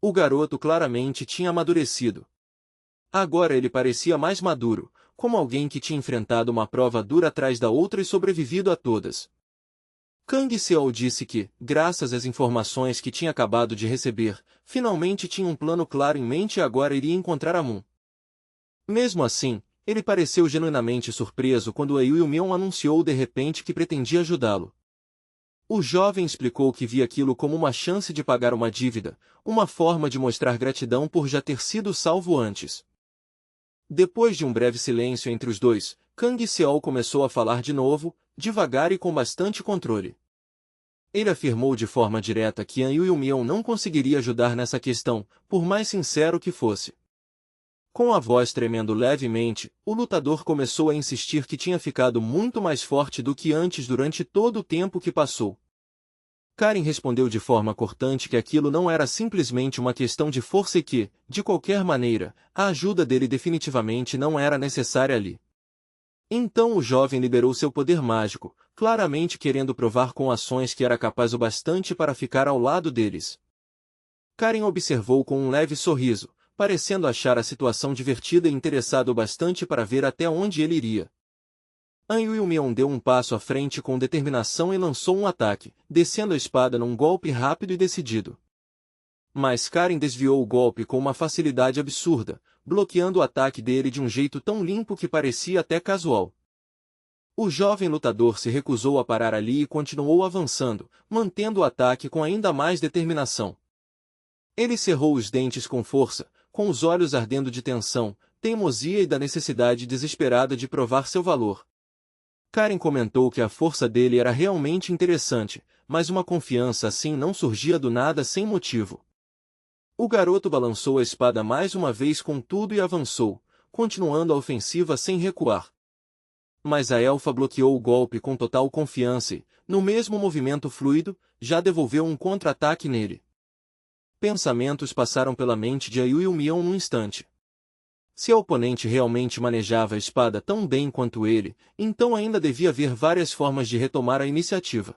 O garoto claramente tinha amadurecido. Agora ele parecia mais maduro, como alguém que tinha enfrentado uma prova dura atrás da outra e sobrevivido a todas. Kang Seol disse que, graças às informações que tinha acabado de receber, finalmente tinha um plano claro em mente e agora iria encontrar a Moon. Mesmo assim, ele pareceu genuinamente surpreso quando a Yu-Mion anunciou de repente que pretendia ajudá-lo. O jovem explicou que via aquilo como uma chance de pagar uma dívida, uma forma de mostrar gratidão por já ter sido salvo antes. Depois de um breve silêncio entre os dois, Kang Seol começou a falar de novo, devagar e com bastante controle. Ele afirmou de forma direta que An Yu-Mion não conseguiria ajudar nessa questão, por mais sincero que fosse. Com a voz tremendo levemente, o lutador começou a insistir que tinha ficado muito mais forte do que antes durante todo o tempo que passou. Karen respondeu de forma cortante que aquilo não era simplesmente uma questão de força e que, de qualquer maneira, a ajuda dele definitivamente não era necessária ali. Então o jovem liberou seu poder mágico, claramente querendo provar com ações que era capaz o bastante para ficar ao lado deles. Karen observou com um leve sorriso, parecendo achar a situação divertida e interessado o bastante para ver até onde ele iria. An Yu-Mion deu um passo à frente com determinação e lançou um ataque, descendo a espada num golpe rápido e decidido. Mas Karen desviou o golpe com uma facilidade absurda, bloqueando o ataque dele de um jeito tão limpo que parecia até casual. O jovem lutador se recusou a parar ali e continuou avançando, mantendo o ataque com ainda mais determinação. Ele cerrou os dentes com força, com os olhos ardendo de tensão, teimosia e da necessidade desesperada de provar seu valor. Karen comentou que a força dele era realmente interessante, mas uma confiança assim não surgia do nada sem motivo. O garoto balançou a espada mais uma vez com tudo e avançou, continuando a ofensiva sem recuar. Mas a elfa bloqueou o golpe com total confiança e, no mesmo movimento fluido, já devolveu um contra-ataque nele. Pensamentos passaram pela mente de Yu-Mion num instante. Se a oponente realmente manejava a espada tão bem quanto ele, então ainda devia haver várias formas de retomar a iniciativa.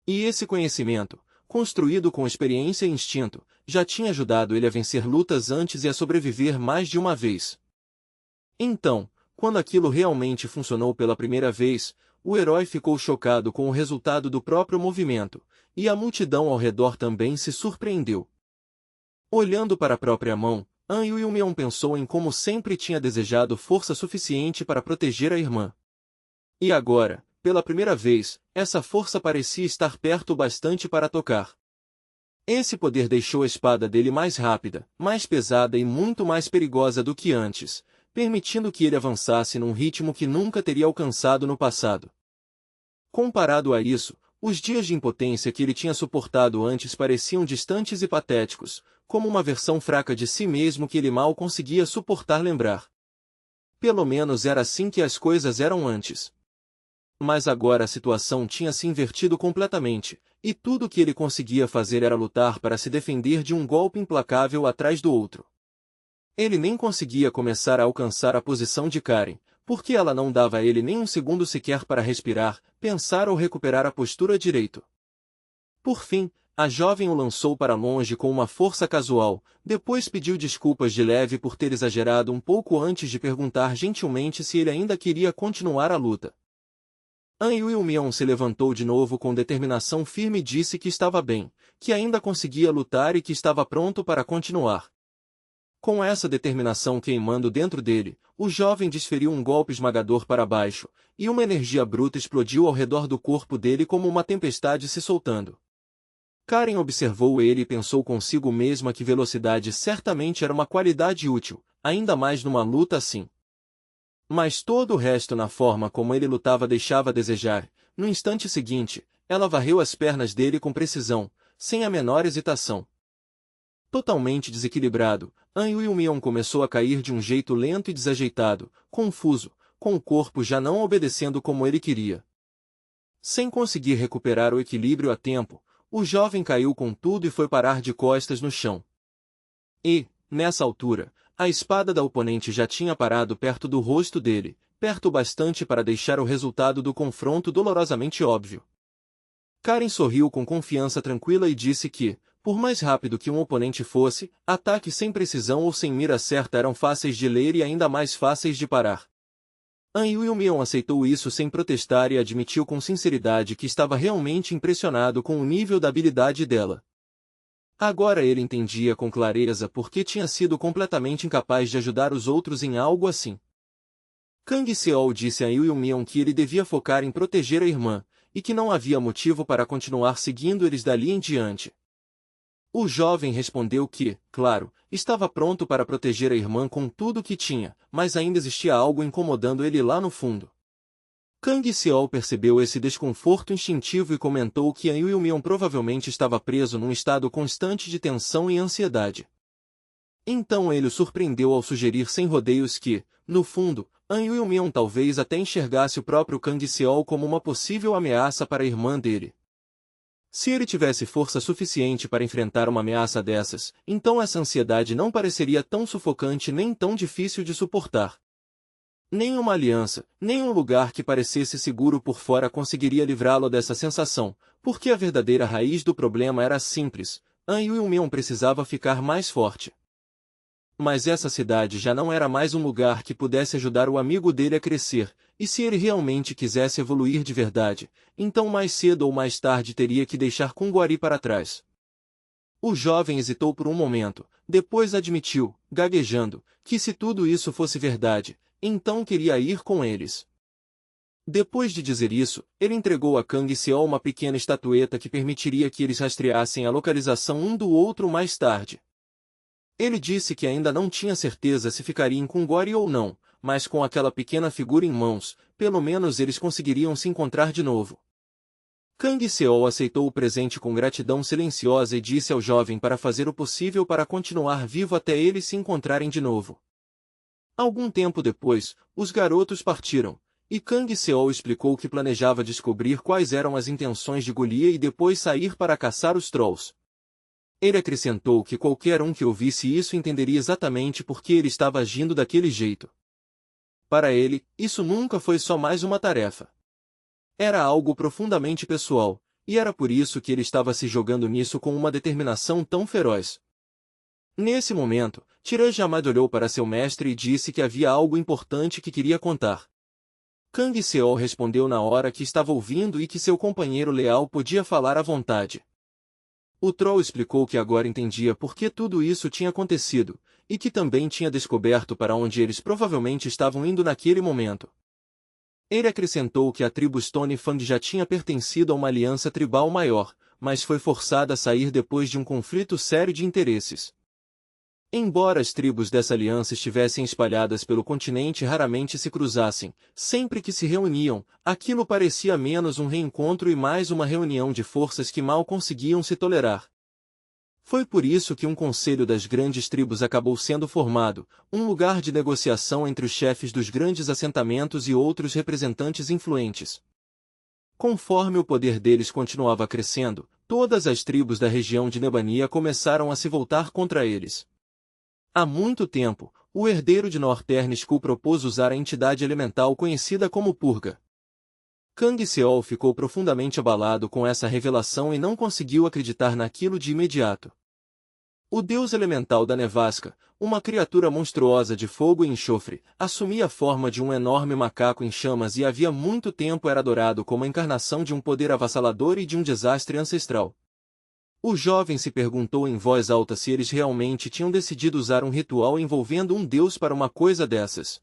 E esse conhecimento, construído com experiência e instinto, já tinha ajudado ele a vencer lutas antes e a sobreviver mais de uma vez. Então, quando aquilo realmente funcionou pela primeira vez, o herói ficou chocado com o resultado do próprio movimento, e a multidão ao redor também se surpreendeu. Olhando para a própria mão, An Yu-Mion pensou em como sempre tinha desejado força suficiente para proteger a irmã. E agora, pela primeira vez, essa força parecia estar perto o bastante para tocar. Esse poder deixou a espada dele mais rápida, mais pesada e muito mais perigosa do que antes, permitindo que ele avançasse num ritmo que nunca teria alcançado no passado. Comparado a isso, os dias de impotência que ele tinha suportado antes pareciam distantes e patéticos, como uma versão fraca de si mesmo que ele mal conseguia suportar lembrar. Pelo menos era assim que as coisas eram antes. Mas agora a situação tinha se invertido completamente, e tudo o que ele conseguia fazer era lutar para se defender de um golpe implacável atrás do outro. Ele nem conseguia começar a alcançar a posição de Karen, porque ela não dava a ele nem um segundo sequer para respirar, pensar ou recuperar a postura direito. Por fim, a jovem o lançou para longe com uma força casual, depois pediu desculpas de leve por ter exagerado um pouco antes de perguntar gentilmente se ele ainda queria continuar a luta. An Yu-Mion se levantou de novo com determinação firme e disse que estava bem, que ainda conseguia lutar e que estava pronto para continuar. Com essa determinação queimando dentro dele, o jovem desferiu um golpe esmagador para baixo, e uma energia bruta explodiu ao redor do corpo dele como uma tempestade se soltando. Karen observou ele e pensou consigo mesma que velocidade certamente era uma qualidade útil, ainda mais numa luta assim. Mas todo o resto na forma como ele lutava deixava a desejar. No instante seguinte, ela varreu as pernas dele com precisão, sem a menor hesitação. Totalmente desequilibrado, An Yu-Mion começou a cair de um jeito lento e desajeitado, confuso, com o corpo já não obedecendo como ele queria. Sem conseguir recuperar o equilíbrio a tempo, o jovem caiu com tudo e foi parar de costas no chão. E, nessa altura, a espada da oponente já tinha parado perto do rosto dele, perto o bastante para deixar o resultado do confronto dolorosamente óbvio. Karen sorriu com confiança tranquila e disse que, por mais rápido que um oponente fosse, ataques sem precisão ou sem mira certa eram fáceis de ler e ainda mais fáceis de parar. An Yu-mion aceitou isso sem protestar e admitiu com sinceridade que estava realmente impressionado com o nível da habilidade dela. Agora ele entendia com clareza por que tinha sido completamente incapaz de ajudar os outros em algo assim. Kang Seol disse a Yu-mion que ele devia focar em proteger a irmã, e que não havia motivo para continuar seguindo eles dali em diante. O jovem respondeu que, claro, estava pronto para proteger a irmã com tudo o que tinha, mas ainda existia algo incomodando ele lá no fundo. Kang Seol percebeu esse desconforto instintivo e comentou que An Yu-mion provavelmente estava preso num estado constante de tensão e ansiedade. Então ele o surpreendeu ao sugerir sem rodeios que, no fundo, An Yu-mion talvez até enxergasse o próprio Kang Seol como uma possível ameaça para a irmã dele. Se ele tivesse força suficiente para enfrentar uma ameaça dessas, então essa ansiedade não pareceria tão sufocante nem tão difícil de suportar. Nem uma aliança, nem um lugar que parecesse seguro por fora conseguiria livrá-lo dessa sensação, porque a verdadeira raiz do problema era simples: An Yu-mion precisava ficar mais forte. Mas essa cidade já não era mais um lugar que pudesse ajudar o amigo dele a crescer, e se ele realmente quisesse evoluir de verdade, então mais cedo ou mais tarde teria que deixar Kungwari para trás. O jovem hesitou por um momento, depois admitiu, gaguejando, que se tudo isso fosse verdade, então queria ir com eles. Depois de dizer isso, ele entregou a Kang Seol uma pequena estatueta que permitiria que eles rastreassem a localização um do outro mais tarde. Ele disse que ainda não tinha certeza se ficaria em Kungwari ou não, mas com aquela pequena figura em mãos, pelo menos eles conseguiriam se encontrar de novo. Kang Seol aceitou o presente com gratidão silenciosa e disse ao jovem para fazer o possível para continuar vivo até eles se encontrarem de novo. Algum tempo depois, os garotos partiram, e Kang Seol explicou que planejava descobrir quais eram as intenções de Gulia e depois sair para caçar os Trolls. Ele acrescentou que qualquer um que ouvisse isso entenderia exatamente por que ele estava agindo daquele jeito. Para ele, isso nunca foi só mais uma tarefa. Era algo profundamente pessoal, e era por isso que ele estava se jogando nisso com uma determinação tão feroz. Nesse momento, Tirajamad olhou para seu mestre e disse que havia algo importante que queria contar. Kang Seol respondeu na hora que estava ouvindo e que seu companheiro leal podia falar à vontade. O Troll explicou que agora entendia por que tudo isso tinha acontecido, e que também tinha descoberto para onde eles provavelmente estavam indo naquele momento. Ele acrescentou que a tribo Stonefang já tinha pertencido a uma aliança tribal maior, mas foi forçada a sair depois de um conflito sério de interesses. Embora as tribos dessa aliança estivessem espalhadas pelo continente e raramente se cruzassem, sempre que se reuniam, aquilo parecia menos um reencontro e mais uma reunião de forças que mal conseguiam se tolerar. Foi por isso que um conselho das grandes tribos acabou sendo formado, um lugar de negociação entre os chefes dos grandes assentamentos e outros representantes influentes. Conforme o poder deles continuava crescendo, todas as tribos da região de Nebania começaram a se voltar contra eles. Há muito tempo, o herdeiro de Northern School propôs usar a entidade elemental conhecida como Purga. Kang Seol ficou profundamente abalado com essa revelação e não conseguiu acreditar naquilo de imediato. O deus elemental da nevasca, uma criatura monstruosa de fogo e enxofre, assumia a forma de um enorme macaco em chamas e havia muito tempo era adorado como a encarnação de um poder avassalador e de um desastre ancestral. O jovem se perguntou em voz alta se eles realmente tinham decidido usar um ritual envolvendo um deus para uma coisa dessas.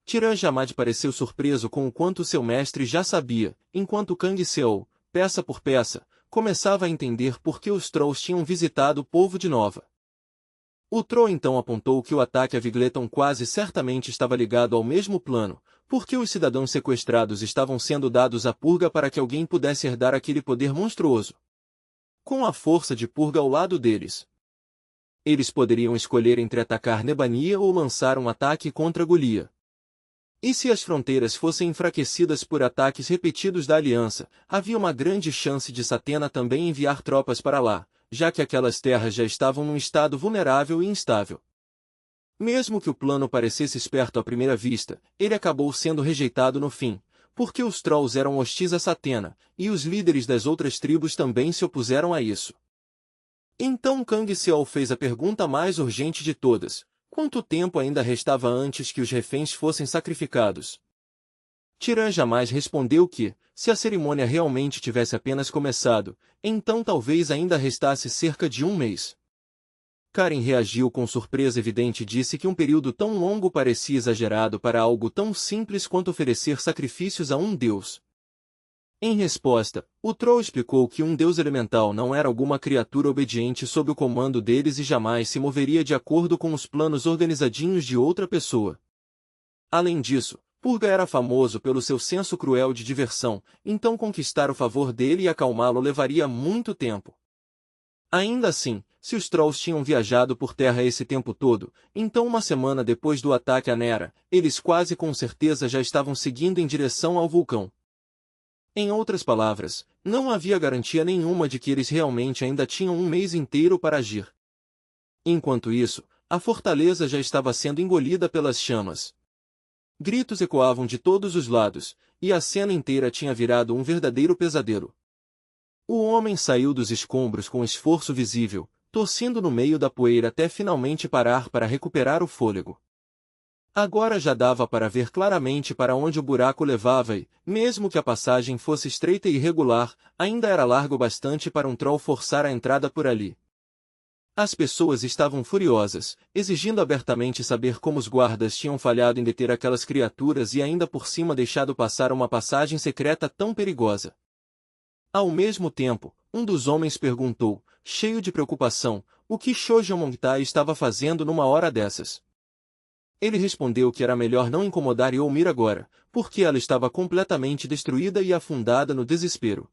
Tirajamad pareceu surpreso com o quanto seu mestre já sabia, enquanto Kang Seol, peça por peça, começava a entender por que os Trolls tinham visitado o povo de Nova. O Troll então apontou que o ataque a Vigleton quase certamente estava ligado ao mesmo plano, porque os cidadãos sequestrados estavam sendo dados à Purga para que alguém pudesse herdar aquele poder monstruoso. Com a força de Purga ao lado deles, eles poderiam escolher entre atacar Nebania ou lançar um ataque contra Gulia. E se as fronteiras fossem enfraquecidas por ataques repetidos da Aliança, havia uma grande chance de Satena também enviar tropas para lá, já que aquelas terras já estavam num estado vulnerável e instável. Mesmo que o plano parecesse esperto à primeira vista, ele acabou sendo rejeitado no fim, porque os Trolls eram hostis a Satena, e os líderes das outras tribos também se opuseram a isso. Então Kang Seol fez a pergunta mais urgente de todas: quanto tempo ainda restava antes que os reféns fossem sacrificados? Tiran jamais respondeu que, se a cerimônia realmente tivesse apenas começado, então talvez ainda restasse cerca de um mês. Karen reagiu com surpresa evidente e disse que um período tão longo parecia exagerado para algo tão simples quanto oferecer sacrifícios a um deus. Em resposta, o Troll explicou que um deus elemental não era alguma criatura obediente sob o comando deles e jamais se moveria de acordo com os planos organizadinhos de outra pessoa. Além disso, Purga era famoso pelo seu senso cruel de diversão, então conquistar o favor dele e acalmá-lo levaria muito tempo. Ainda assim, se os Trolls tinham viajado por terra esse tempo todo, então uma semana depois do ataque a Nera, eles quase com certeza já estavam seguindo em direção ao vulcão. Em outras palavras, não havia garantia nenhuma de que eles realmente ainda tinham um mês inteiro para agir. Enquanto isso, a fortaleza já estava sendo engolida pelas chamas. Gritos ecoavam de todos os lados, e a cena inteira tinha virado um verdadeiro pesadelo. O homem saiu dos escombros com esforço visível, torcendo no meio da poeira até finalmente parar para recuperar o fôlego. Agora já dava para ver claramente para onde o buraco levava e, mesmo que a passagem fosse estreita e irregular, ainda era largo bastante para um troll forçar a entrada por ali. As pessoas estavam furiosas, exigindo abertamente saber como os guardas tinham falhado em deter aquelas criaturas e ainda por cima deixado passar uma passagem secreta tão perigosa. Ao mesmo tempo, um dos homens perguntou, cheio de preocupação, o que Shoujo Montai estava fazendo numa hora dessas. Ele respondeu que era melhor não incomodar Youmir agora, porque ela estava completamente destruída e afundada no desespero.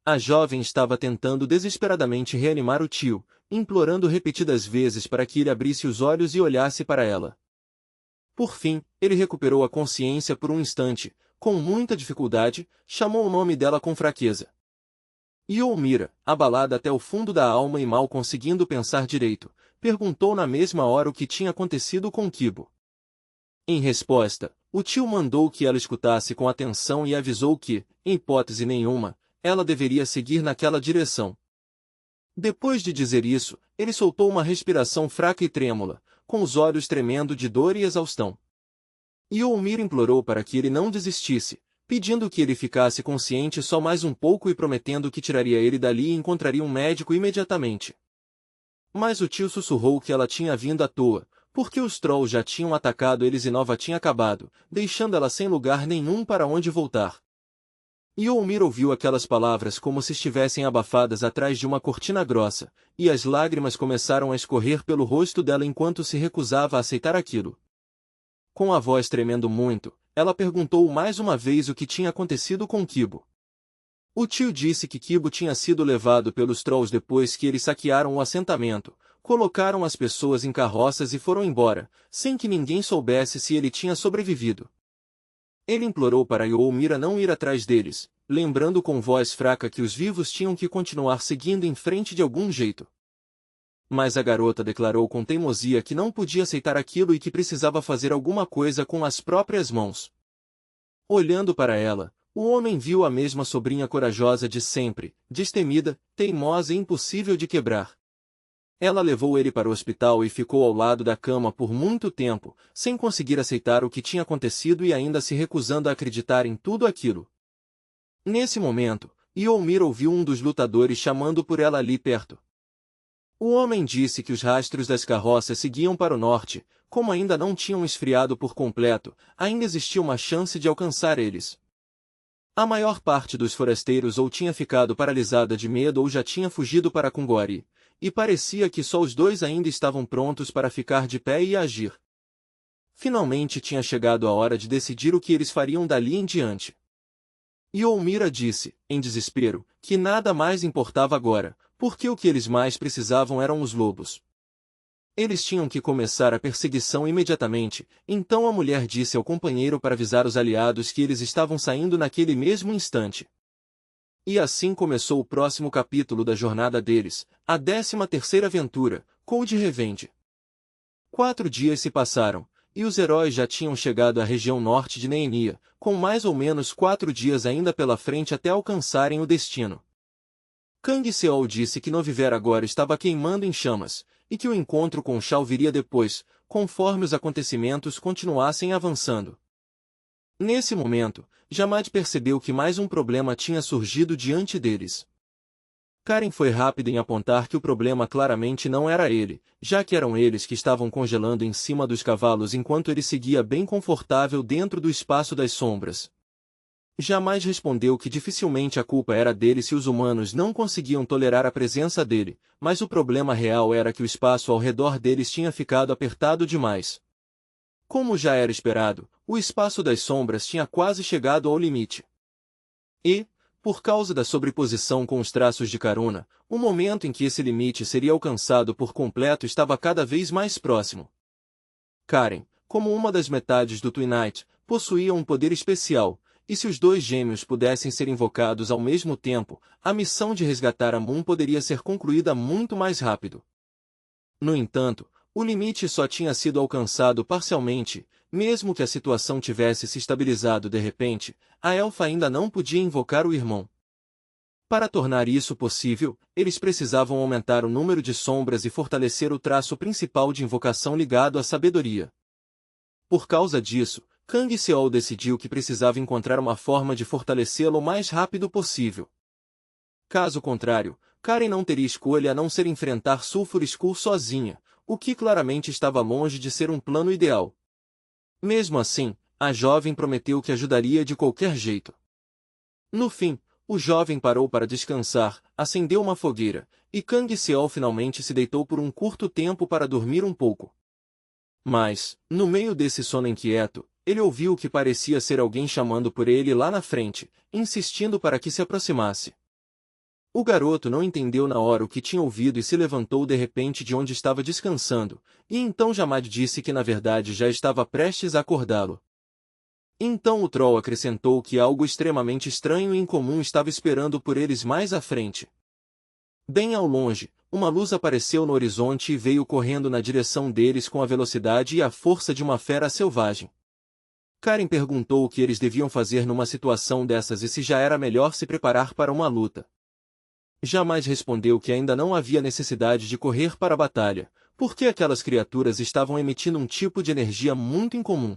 A jovem estava tentando desesperadamente reanimar o tio, implorando repetidas vezes para que ele abrisse os olhos e olhasse para ela. Por fim, ele recuperou a consciência por um instante, com muita dificuldade, chamou o nome dela com fraqueza. Youmira, abalada até o fundo da alma e mal conseguindo pensar direito, perguntou na mesma hora o que tinha acontecido com Kibo. Em resposta, o tio mandou que ela escutasse com atenção e avisou que, em hipótese nenhuma, ela deveria seguir naquela direção. Depois de dizer isso, ele soltou uma respiração fraca e trêmula, com os olhos tremendo de dor e exaustão. Youmir implorou para que ele não desistisse, pedindo que ele ficasse consciente só mais um pouco e prometendo que tiraria ele dali e encontraria um médico imediatamente. Mas o tio sussurrou que ela tinha vindo à toa, porque os Trolls já tinham atacado eles e Nova tinha acabado, deixando ela sem lugar nenhum para onde voltar. Youmir ouviu aquelas palavras como se estivessem abafadas atrás de uma cortina grossa, e as lágrimas começaram a escorrer pelo rosto dela enquanto se recusava a aceitar aquilo. Com a voz tremendo muito, ela perguntou mais uma vez o que tinha acontecido com Kibo. O tio disse que Kibo tinha sido levado pelos Trolls depois que eles saquearam o assentamento, colocaram as pessoas em carroças e foram embora, sem que ninguém soubesse se ele tinha sobrevivido. Ele implorou para Youmira não ir atrás deles, lembrando com voz fraca que os vivos tinham que continuar seguindo em frente de algum jeito. Mas a garota declarou com teimosia que não podia aceitar aquilo e que precisava fazer alguma coisa com as próprias mãos. Olhando para ela, o homem viu a mesma sobrinha corajosa de sempre, destemida, teimosa e impossível de quebrar. Ela levou ele para o hospital e ficou ao lado da cama por muito tempo, sem conseguir aceitar o que tinha acontecido e ainda se recusando a acreditar em tudo aquilo. Nesse momento, Youmir ouviu um dos lutadores chamando por ela ali perto. O homem disse que os rastros das carroças seguiam para o norte, como ainda não tinham esfriado por completo, ainda existia uma chance de alcançar eles. A maior parte dos forasteiros ou tinha ficado paralisada de medo ou já tinha fugido para Kungori, e parecia que só os dois ainda estavam prontos para ficar de pé e agir. Finalmente tinha chegado a hora de decidir o que eles fariam dali em diante. Youmira disse, em desespero, que nada mais importava agora, porque o que eles mais precisavam eram os lobos. Eles tinham que começar a perseguição imediatamente, então a mulher disse ao companheiro para avisar os aliados que eles estavam saindo naquele mesmo instante. E assim começou o próximo capítulo da jornada deles, a 13ª aventura, Cold Revenge. 4 dias se passaram, e os heróis já tinham chegado à região norte de Neenia, com mais ou menos 4 dias ainda pela frente até alcançarem o destino. Kang Seol disse que Noviver agora estava queimando em chamas, e que o encontro com Shao viria depois, conforme os acontecimentos continuassem avançando. Nesse momento, Jamad percebeu que mais um problema tinha surgido diante deles. Karen foi rápida em apontar que o problema claramente não era ele, já que eram eles que estavam congelando em cima dos cavalos enquanto ele seguia bem confortável dentro do espaço das sombras. Jamais respondeu que dificilmente a culpa era dele se os humanos não conseguiam tolerar a presença dele, mas o problema real era que o espaço ao redor deles tinha ficado apertado demais. Como já era esperado, o espaço das sombras tinha quase chegado ao limite. E, por causa da sobreposição com os traços de Karuna, o momento em que esse limite seria alcançado por completo estava cada vez mais próximo. Karen, como uma das metades do Twinite, possuía um poder especial, e se os dois gêmeos pudessem ser invocados ao mesmo tempo, a missão de resgatar a Moon poderia ser concluída muito mais rápido. No entanto, o limite só tinha sido alcançado parcialmente, mesmo que a situação tivesse se estabilizado de repente, a elfa ainda não podia invocar o irmão. Para tornar isso possível, eles precisavam aumentar o número de sombras e fortalecer o traço principal de invocação ligado à sabedoria. Por causa disso, Kang Seol decidiu que precisava encontrar uma forma de fortalecê-lo o mais rápido possível. Caso contrário, Karen não teria escolha a não ser enfrentar Sulphur Skull sozinha, o que claramente estava longe de ser um plano ideal. Mesmo assim, a jovem prometeu que ajudaria de qualquer jeito. No fim, o jovem parou para descansar, acendeu uma fogueira, e Kang Seol finalmente se deitou por um curto tempo para dormir um pouco. Mas, no meio desse sono inquieto, ele ouviu o que parecia ser alguém chamando por ele lá na frente, insistindo para que se aproximasse. O garoto não entendeu na hora o que tinha ouvido e se levantou de repente de onde estava descansando, e então Jamad disse que na verdade já estava prestes a acordá-lo. Então o Troll acrescentou que algo extremamente estranho e incomum estava esperando por eles mais à frente. Bem ao longe, uma luz apareceu no horizonte e veio correndo na direção deles com a velocidade e a força de uma fera selvagem. Karen perguntou o que eles deviam fazer numa situação dessas e se já era melhor se preparar para uma luta. Jamais respondeu que ainda não havia necessidade de correr para a batalha, porque aquelas criaturas estavam emitindo um tipo de energia muito incomum.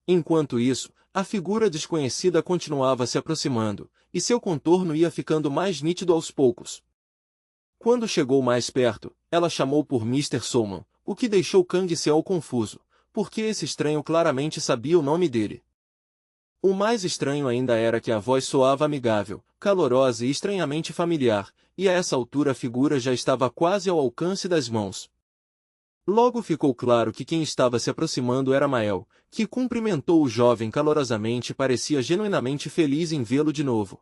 Enquanto isso, a figura desconhecida continuava se aproximando, e seu contorno ia ficando mais nítido aos poucos. Quando chegou mais perto, ela chamou por Mr. Solman, o que deixou Kang Seol confuso, porque esse estranho claramente sabia o nome dele. O mais estranho ainda era que a voz soava amigável, calorosa e estranhamente familiar, e a essa altura a figura já estava quase ao alcance das mãos. Logo ficou claro que quem estava se aproximando era Mael, que cumprimentou o jovem calorosamente e parecia genuinamente feliz em vê-lo de novo.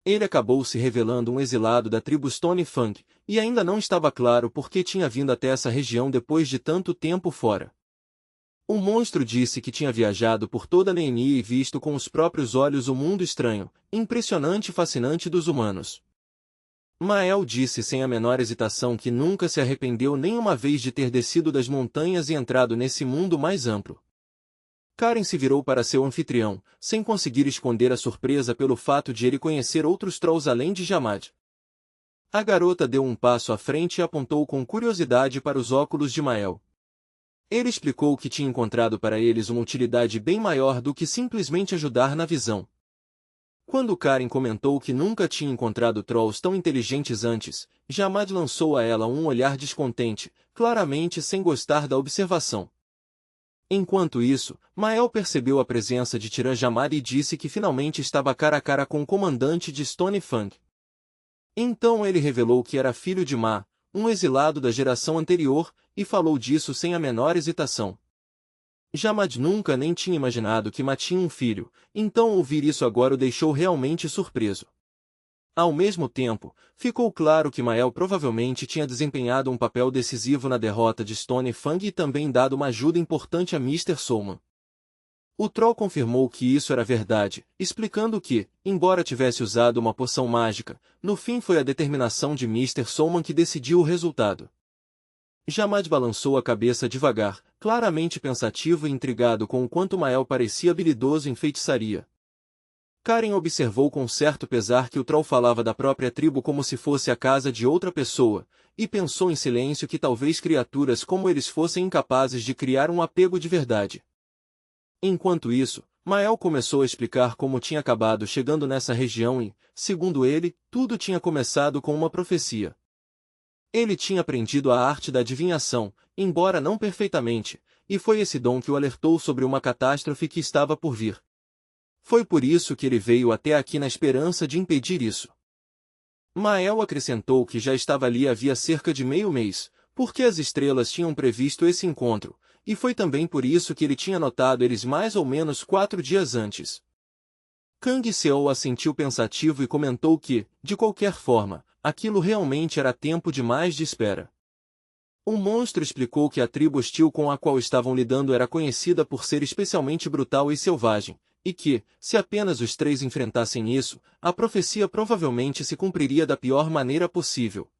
Ele acabou se revelando um exilado da tribo Stone Fang, e ainda não estava claro por que tinha vindo até essa região depois de tanto tempo fora. O monstro disse que tinha viajado por toda a Nenia e visto com os próprios olhos o mundo estranho, impressionante e fascinante dos humanos. Mael disse sem a menor hesitação que nunca se arrependeu nem uma vez de ter descido das montanhas e entrado nesse mundo mais amplo. Karen se virou para seu anfitrião, sem conseguir esconder a surpresa pelo fato de ele conhecer outros Trolls além de Jamad. A garota deu um passo à frente e apontou com curiosidade para os óculos de Mael. Ele explicou que tinha encontrado para eles uma utilidade bem maior do que simplesmente ajudar na visão. Quando Karen comentou que nunca tinha encontrado Trolls tão inteligentes antes, Jamad lançou a ela um olhar descontente, claramente sem gostar da observação. Enquanto isso, Mael percebeu a presença de Tiran Jamad e disse que finalmente estava cara a cara com o comandante de Stone Fang. Então ele revelou que era filho de Ma, um exilado da geração anterior, e falou disso sem a menor hesitação. Jamad nunca nem tinha imaginado que Ma tinha um filho, então ouvir isso agora o deixou realmente surpreso. Ao mesmo tempo, ficou claro que Mael provavelmente tinha desempenhado um papel decisivo na derrota de Stone Fang e também dado uma ajuda importante a Mr. Solman. O Troll confirmou que isso era verdade, explicando que, embora tivesse usado uma poção mágica, no fim foi a determinação de Mr. Solman que decidiu o resultado. Jamad balançou a cabeça devagar, claramente pensativo e intrigado com o quanto Mael parecia habilidoso em feitiçaria. Karen observou com certo pesar que o troll falava da própria tribo como se fosse a casa de outra pessoa, e pensou em silêncio que talvez criaturas como eles fossem incapazes de criar um apego de verdade. Enquanto isso, Mael começou a explicar como tinha acabado chegando nessa região e, segundo ele, tudo tinha começado com uma profecia. Ele tinha aprendido a arte da adivinhação, embora não perfeitamente, e foi esse dom que o alertou sobre uma catástrofe que estava por vir. Foi por isso que ele veio até aqui na esperança de impedir isso. Mael acrescentou que já estava ali havia cerca de meio mês, porque as estrelas tinham previsto esse encontro, e foi também por isso que ele tinha notado eles mais ou menos 4 dias antes. Kang Seol assentiu pensativo e comentou que, de qualquer forma, aquilo realmente era tempo demais de espera. O monstro explicou que a tribo hostil com a qual estavam lidando era conhecida por ser especialmente brutal e selvagem, e que, se apenas os 3 enfrentassem isso, a profecia provavelmente se cumpriria da pior maneira possível.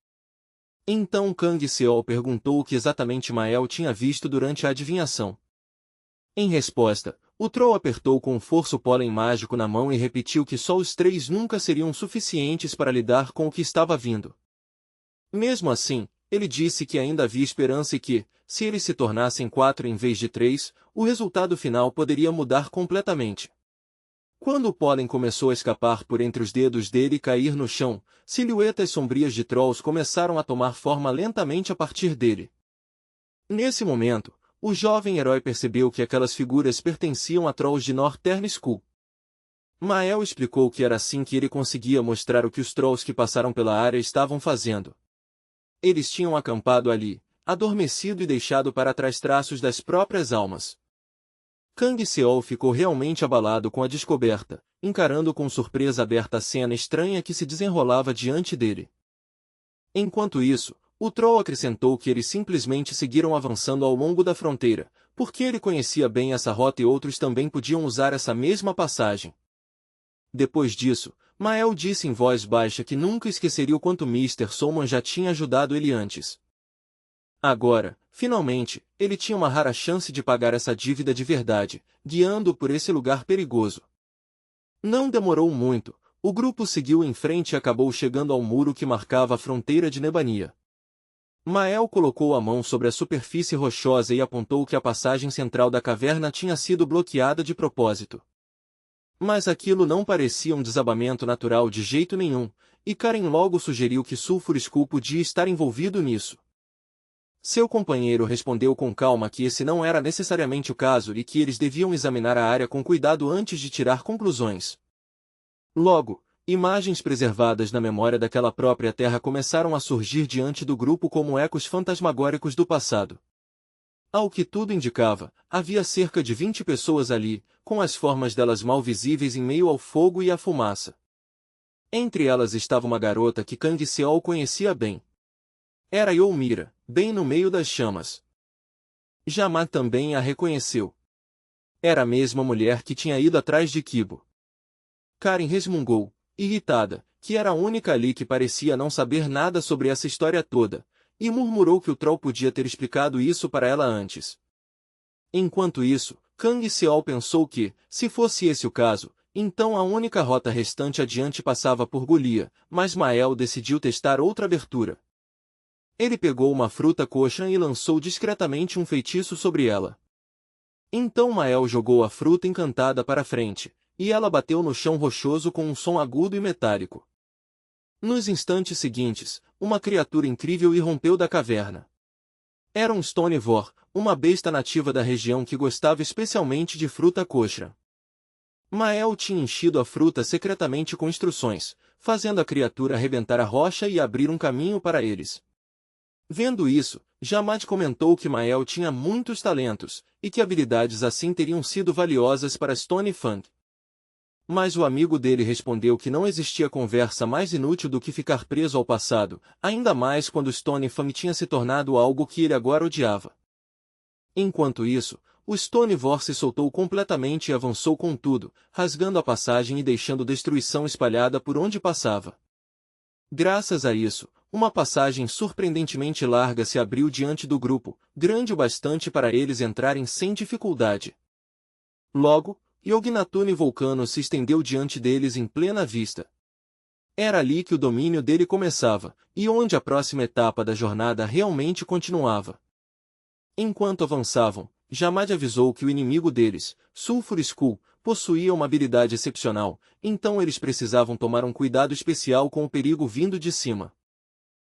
Então Kang Seol perguntou o que exatamente Mael tinha visto durante a adivinhação. Em resposta, o troll apertou com força o pólen mágico na mão e repetiu que só os 3 nunca seriam suficientes para lidar com o que estava vindo. Mesmo assim, ele disse que ainda havia esperança e que, se eles se tornassem 4 em vez de 3, o resultado final poderia mudar completamente. Quando o pólen começou a escapar por entre os dedos dele e cair no chão, silhuetas sombrias de trolls começaram a tomar forma lentamente a partir dele. Nesse momento, o jovem herói percebeu que aquelas figuras pertenciam a trolls de Northern School. Mael explicou que era assim que ele conseguia mostrar o que os trolls que passaram pela área estavam fazendo. Eles tinham acampado ali, adormecido e deixado para trás traços das próprias almas. Kang Seol ficou realmente abalado com a descoberta, encarando com surpresa aberta a cena estranha que se desenrolava diante dele. Enquanto isso, o troll acrescentou que eles simplesmente seguiram avançando ao longo da fronteira, porque ele conhecia bem essa rota e outros também podiam usar essa mesma passagem. Depois disso, Mael disse em voz baixa que nunca esqueceria o quanto Mr. Solman já tinha ajudado ele antes. Agora, finalmente, ele tinha uma rara chance de pagar essa dívida de verdade, guiando-o por esse lugar perigoso. Não demorou muito, o grupo seguiu em frente e acabou chegando ao muro que marcava a fronteira de Nebania. Mael colocou a mão sobre a superfície rochosa e apontou que a passagem central da caverna tinha sido bloqueada de propósito. Mas aquilo não parecia um desabamento natural de jeito nenhum, e Karen logo sugeriu que Sulfur Skull podia estar envolvido nisso. Seu companheiro respondeu com calma que esse não era necessariamente o caso e que eles deviam examinar a área com cuidado antes de tirar conclusões. Logo, imagens preservadas na memória daquela própria terra começaram a surgir diante do grupo como ecos fantasmagóricos do passado. Ao que tudo indicava, havia cerca de 20 pessoas ali, com as formas delas mal visíveis em meio ao fogo e à fumaça. Entre elas estava uma garota que Kang Seol conhecia bem. Era Youmira, bem no meio das chamas. Jamat também a reconheceu. Era a mesma mulher que tinha ido atrás de Kibo. Karen resmungou, irritada, que era a única ali que parecia não saber nada sobre essa história toda, e murmurou que o troll podia ter explicado isso para ela antes. Enquanto isso, Kang Seol pensou que, se fosse esse o caso, então a única rota restante adiante passava por Gulia, mas Mael decidiu testar outra abertura. Ele pegou uma fruta coxa e lançou discretamente um feitiço sobre ela. Então Mael jogou a fruta encantada para frente, e ela bateu no chão rochoso com um som agudo e metálico. Nos instantes seguintes, uma criatura incrível irrompeu da caverna. Era um Stonivore, uma besta nativa da região que gostava especialmente de fruta coxa. Mael tinha enchido a fruta secretamente com instruções, fazendo a criatura arrebentar a rocha e abrir um caminho para eles. Vendo isso, Jamat comentou que Mael tinha muitos talentos, e que habilidades assim teriam sido valiosas para Stone Fang. Mas o amigo dele respondeu que não existia conversa mais inútil do que ficar preso ao passado, ainda mais quando Stone Fang tinha se tornado algo que ele agora odiava. Enquanto isso, o Stonivore se soltou completamente e avançou com tudo, rasgando a passagem e deixando destruição espalhada por onde passava. Graças a isso, uma passagem surpreendentemente larga se abriu diante do grupo, grande o bastante para eles entrarem sem dificuldade. Logo, e Ognatune Vulcano se estendeu diante deles em plena vista. Era ali que o domínio dele começava, e onde a próxima etapa da jornada realmente continuava. Enquanto avançavam, Jamad avisou que o inimigo deles, Sulfur Skull, possuía uma habilidade excepcional, então eles precisavam tomar um cuidado especial com o perigo vindo de cima.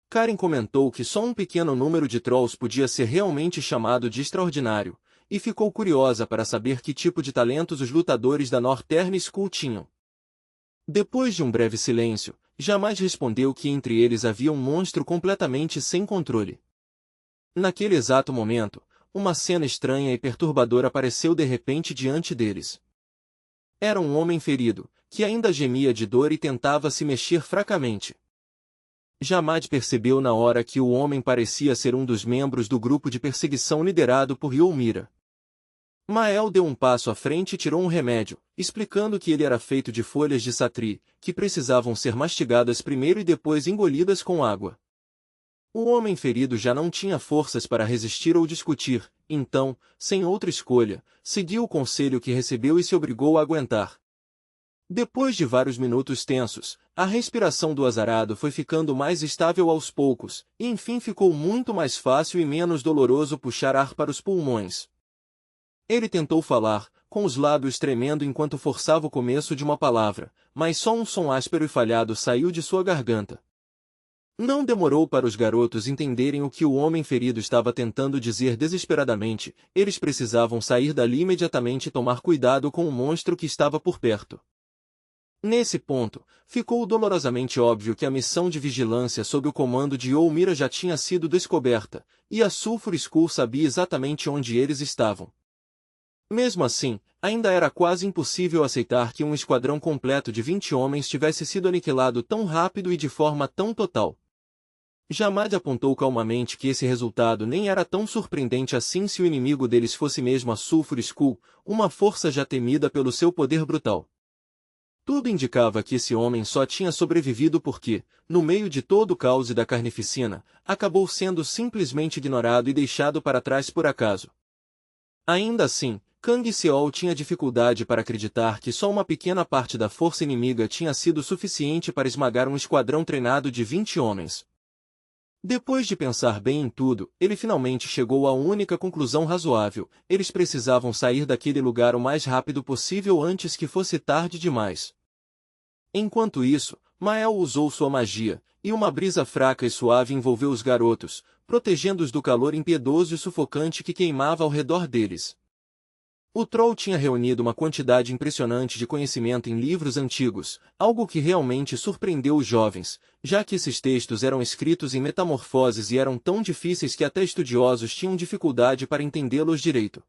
Karen comentou que só um pequeno número de Trolls podia ser realmente chamado de extraordinário, e ficou curiosa para saber que tipo de talentos os lutadores da Northern Skull tinham. Depois de um breve silêncio, Jamad respondeu que entre eles havia um monstro completamente sem controle. Naquele exato momento, uma cena estranha e perturbadora apareceu de repente diante deles. Era um homem ferido, que ainda gemia de dor e tentava se mexer fracamente. Jamad percebeu na hora que o homem parecia ser um dos membros do grupo de perseguição liderado por Youmira. Mael deu um passo à frente e tirou um remédio, explicando que ele era feito de folhas de satri, que precisavam ser mastigadas primeiro e depois engolidas com água. O homem ferido já não tinha forças para resistir ou discutir, então, sem outra escolha, seguiu o conselho que recebeu e se obrigou a aguentar. Depois de vários minutos tensos, a respiração do azarado foi ficando mais estável aos poucos, e enfim ficou muito mais fácil e menos doloroso puxar ar para os pulmões. Ele tentou falar, com os lábios tremendo enquanto forçava o começo de uma palavra, mas só um som áspero e falhado saiu de sua garganta. Não demorou para os garotos entenderem o que o homem ferido estava tentando dizer desesperadamente, eles precisavam sair dali imediatamente e tomar cuidado com o monstro que estava por perto. Nesse ponto, ficou dolorosamente óbvio que a missão de vigilância sob o comando de Youmira já tinha sido descoberta, e a Sulfur Skull sabia exatamente onde eles estavam. Mesmo assim, ainda era quase impossível aceitar que um esquadrão completo de 20 homens tivesse sido aniquilado tão rápido e de forma tão total. Jamad apontou calmamente que esse resultado nem era tão surpreendente assim se o inimigo deles fosse mesmo a Sulfur Skull, uma força já temida pelo seu poder brutal. Tudo indicava que esse homem só tinha sobrevivido porque, no meio de todo o caos e da carnificina, acabou sendo simplesmente ignorado e deixado para trás por acaso. Ainda assim, Kang Seol tinha dificuldade para acreditar que só uma pequena parte da força inimiga tinha sido suficiente para esmagar um esquadrão treinado de 20 homens. Depois de pensar bem em tudo, ele finalmente chegou à única conclusão razoável: eles precisavam sair daquele lugar o mais rápido possível antes que fosse tarde demais. Enquanto isso, Mael usou sua magia, e uma brisa fraca e suave envolveu os garotos, protegendo-os do calor impiedoso e sufocante que queimava ao redor deles. O Troll tinha reunido uma quantidade impressionante de conhecimento em livros antigos, algo que realmente surpreendeu os jovens, já que esses textos eram escritos em metamorfoses e eram tão difíceis que até estudiosos tinham dificuldade para entendê-los direito.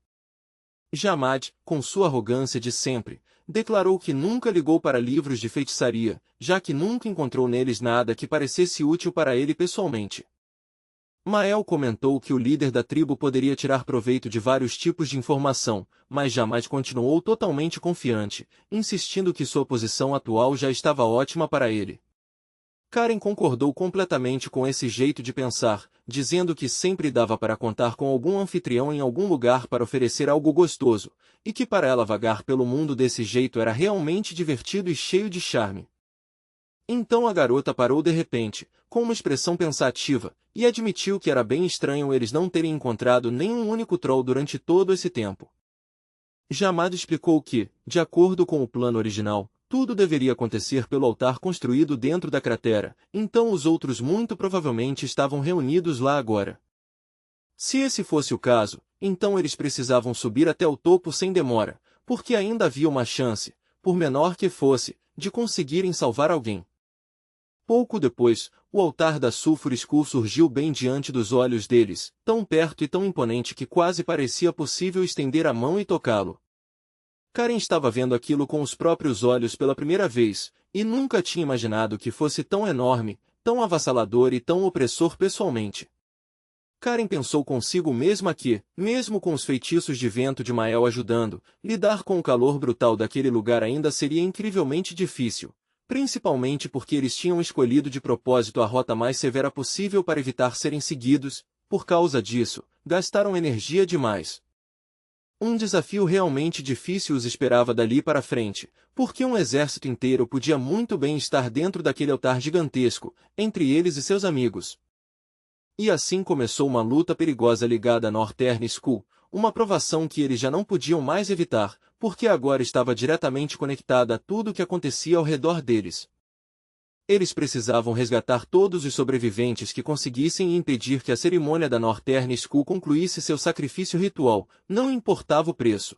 Jamad, com sua arrogância de sempre, declarou que nunca ligou para livros de feitiçaria, já que nunca encontrou neles nada que parecesse útil para ele pessoalmente. Mael comentou que o líder da tribo poderia tirar proveito de vários tipos de informação, mas Jamad continuou totalmente confiante, insistindo que sua posição atual já estava ótima para ele. Karen concordou completamente com esse jeito de pensar, dizendo que sempre dava para contar com algum anfitrião em algum lugar para oferecer algo gostoso, e que para ela vagar pelo mundo desse jeito era realmente divertido e cheio de charme. Então a garota parou de repente, com uma expressão pensativa, e admitiu que era bem estranho eles não terem encontrado nenhum único troll durante todo esse tempo. Jamad explicou que, de acordo com o plano original, tudo deveria acontecer pelo altar construído dentro da cratera, então os outros muito provavelmente estavam reunidos lá agora. Se esse fosse o caso, então eles precisavam subir até o topo sem demora, porque ainda havia uma chance, por menor que fosse, de conseguirem salvar alguém. Pouco depois, o altar da Sulfur Skull surgiu bem diante dos olhos deles, tão perto e tão imponente que quase parecia possível estender a mão e tocá-lo. Karen estava vendo aquilo com os próprios olhos pela primeira vez, e nunca tinha imaginado que fosse tão enorme, tão avassalador e tão opressor pessoalmente. Karen pensou consigo mesma que, mesmo com os feitiços de vento de Mael ajudando, lidar com o calor brutal daquele lugar ainda seria incrivelmente difícil, principalmente porque eles tinham escolhido de propósito a rota mais severa possível para evitar serem seguidos. Por causa disso, gastaram energia demais. Um desafio realmente difícil os esperava dali para frente, porque um exército inteiro podia muito bem estar dentro daquele altar gigantesco, entre eles e seus amigos. E assim começou uma luta perigosa ligada à Northern School, uma provação que eles já não podiam mais evitar, porque agora estava diretamente conectada a tudo o que acontecia ao redor deles. Eles precisavam resgatar todos os sobreviventes que conseguissem e impedir que a cerimônia da Northern School concluísse seu sacrifício ritual, não importava o preço.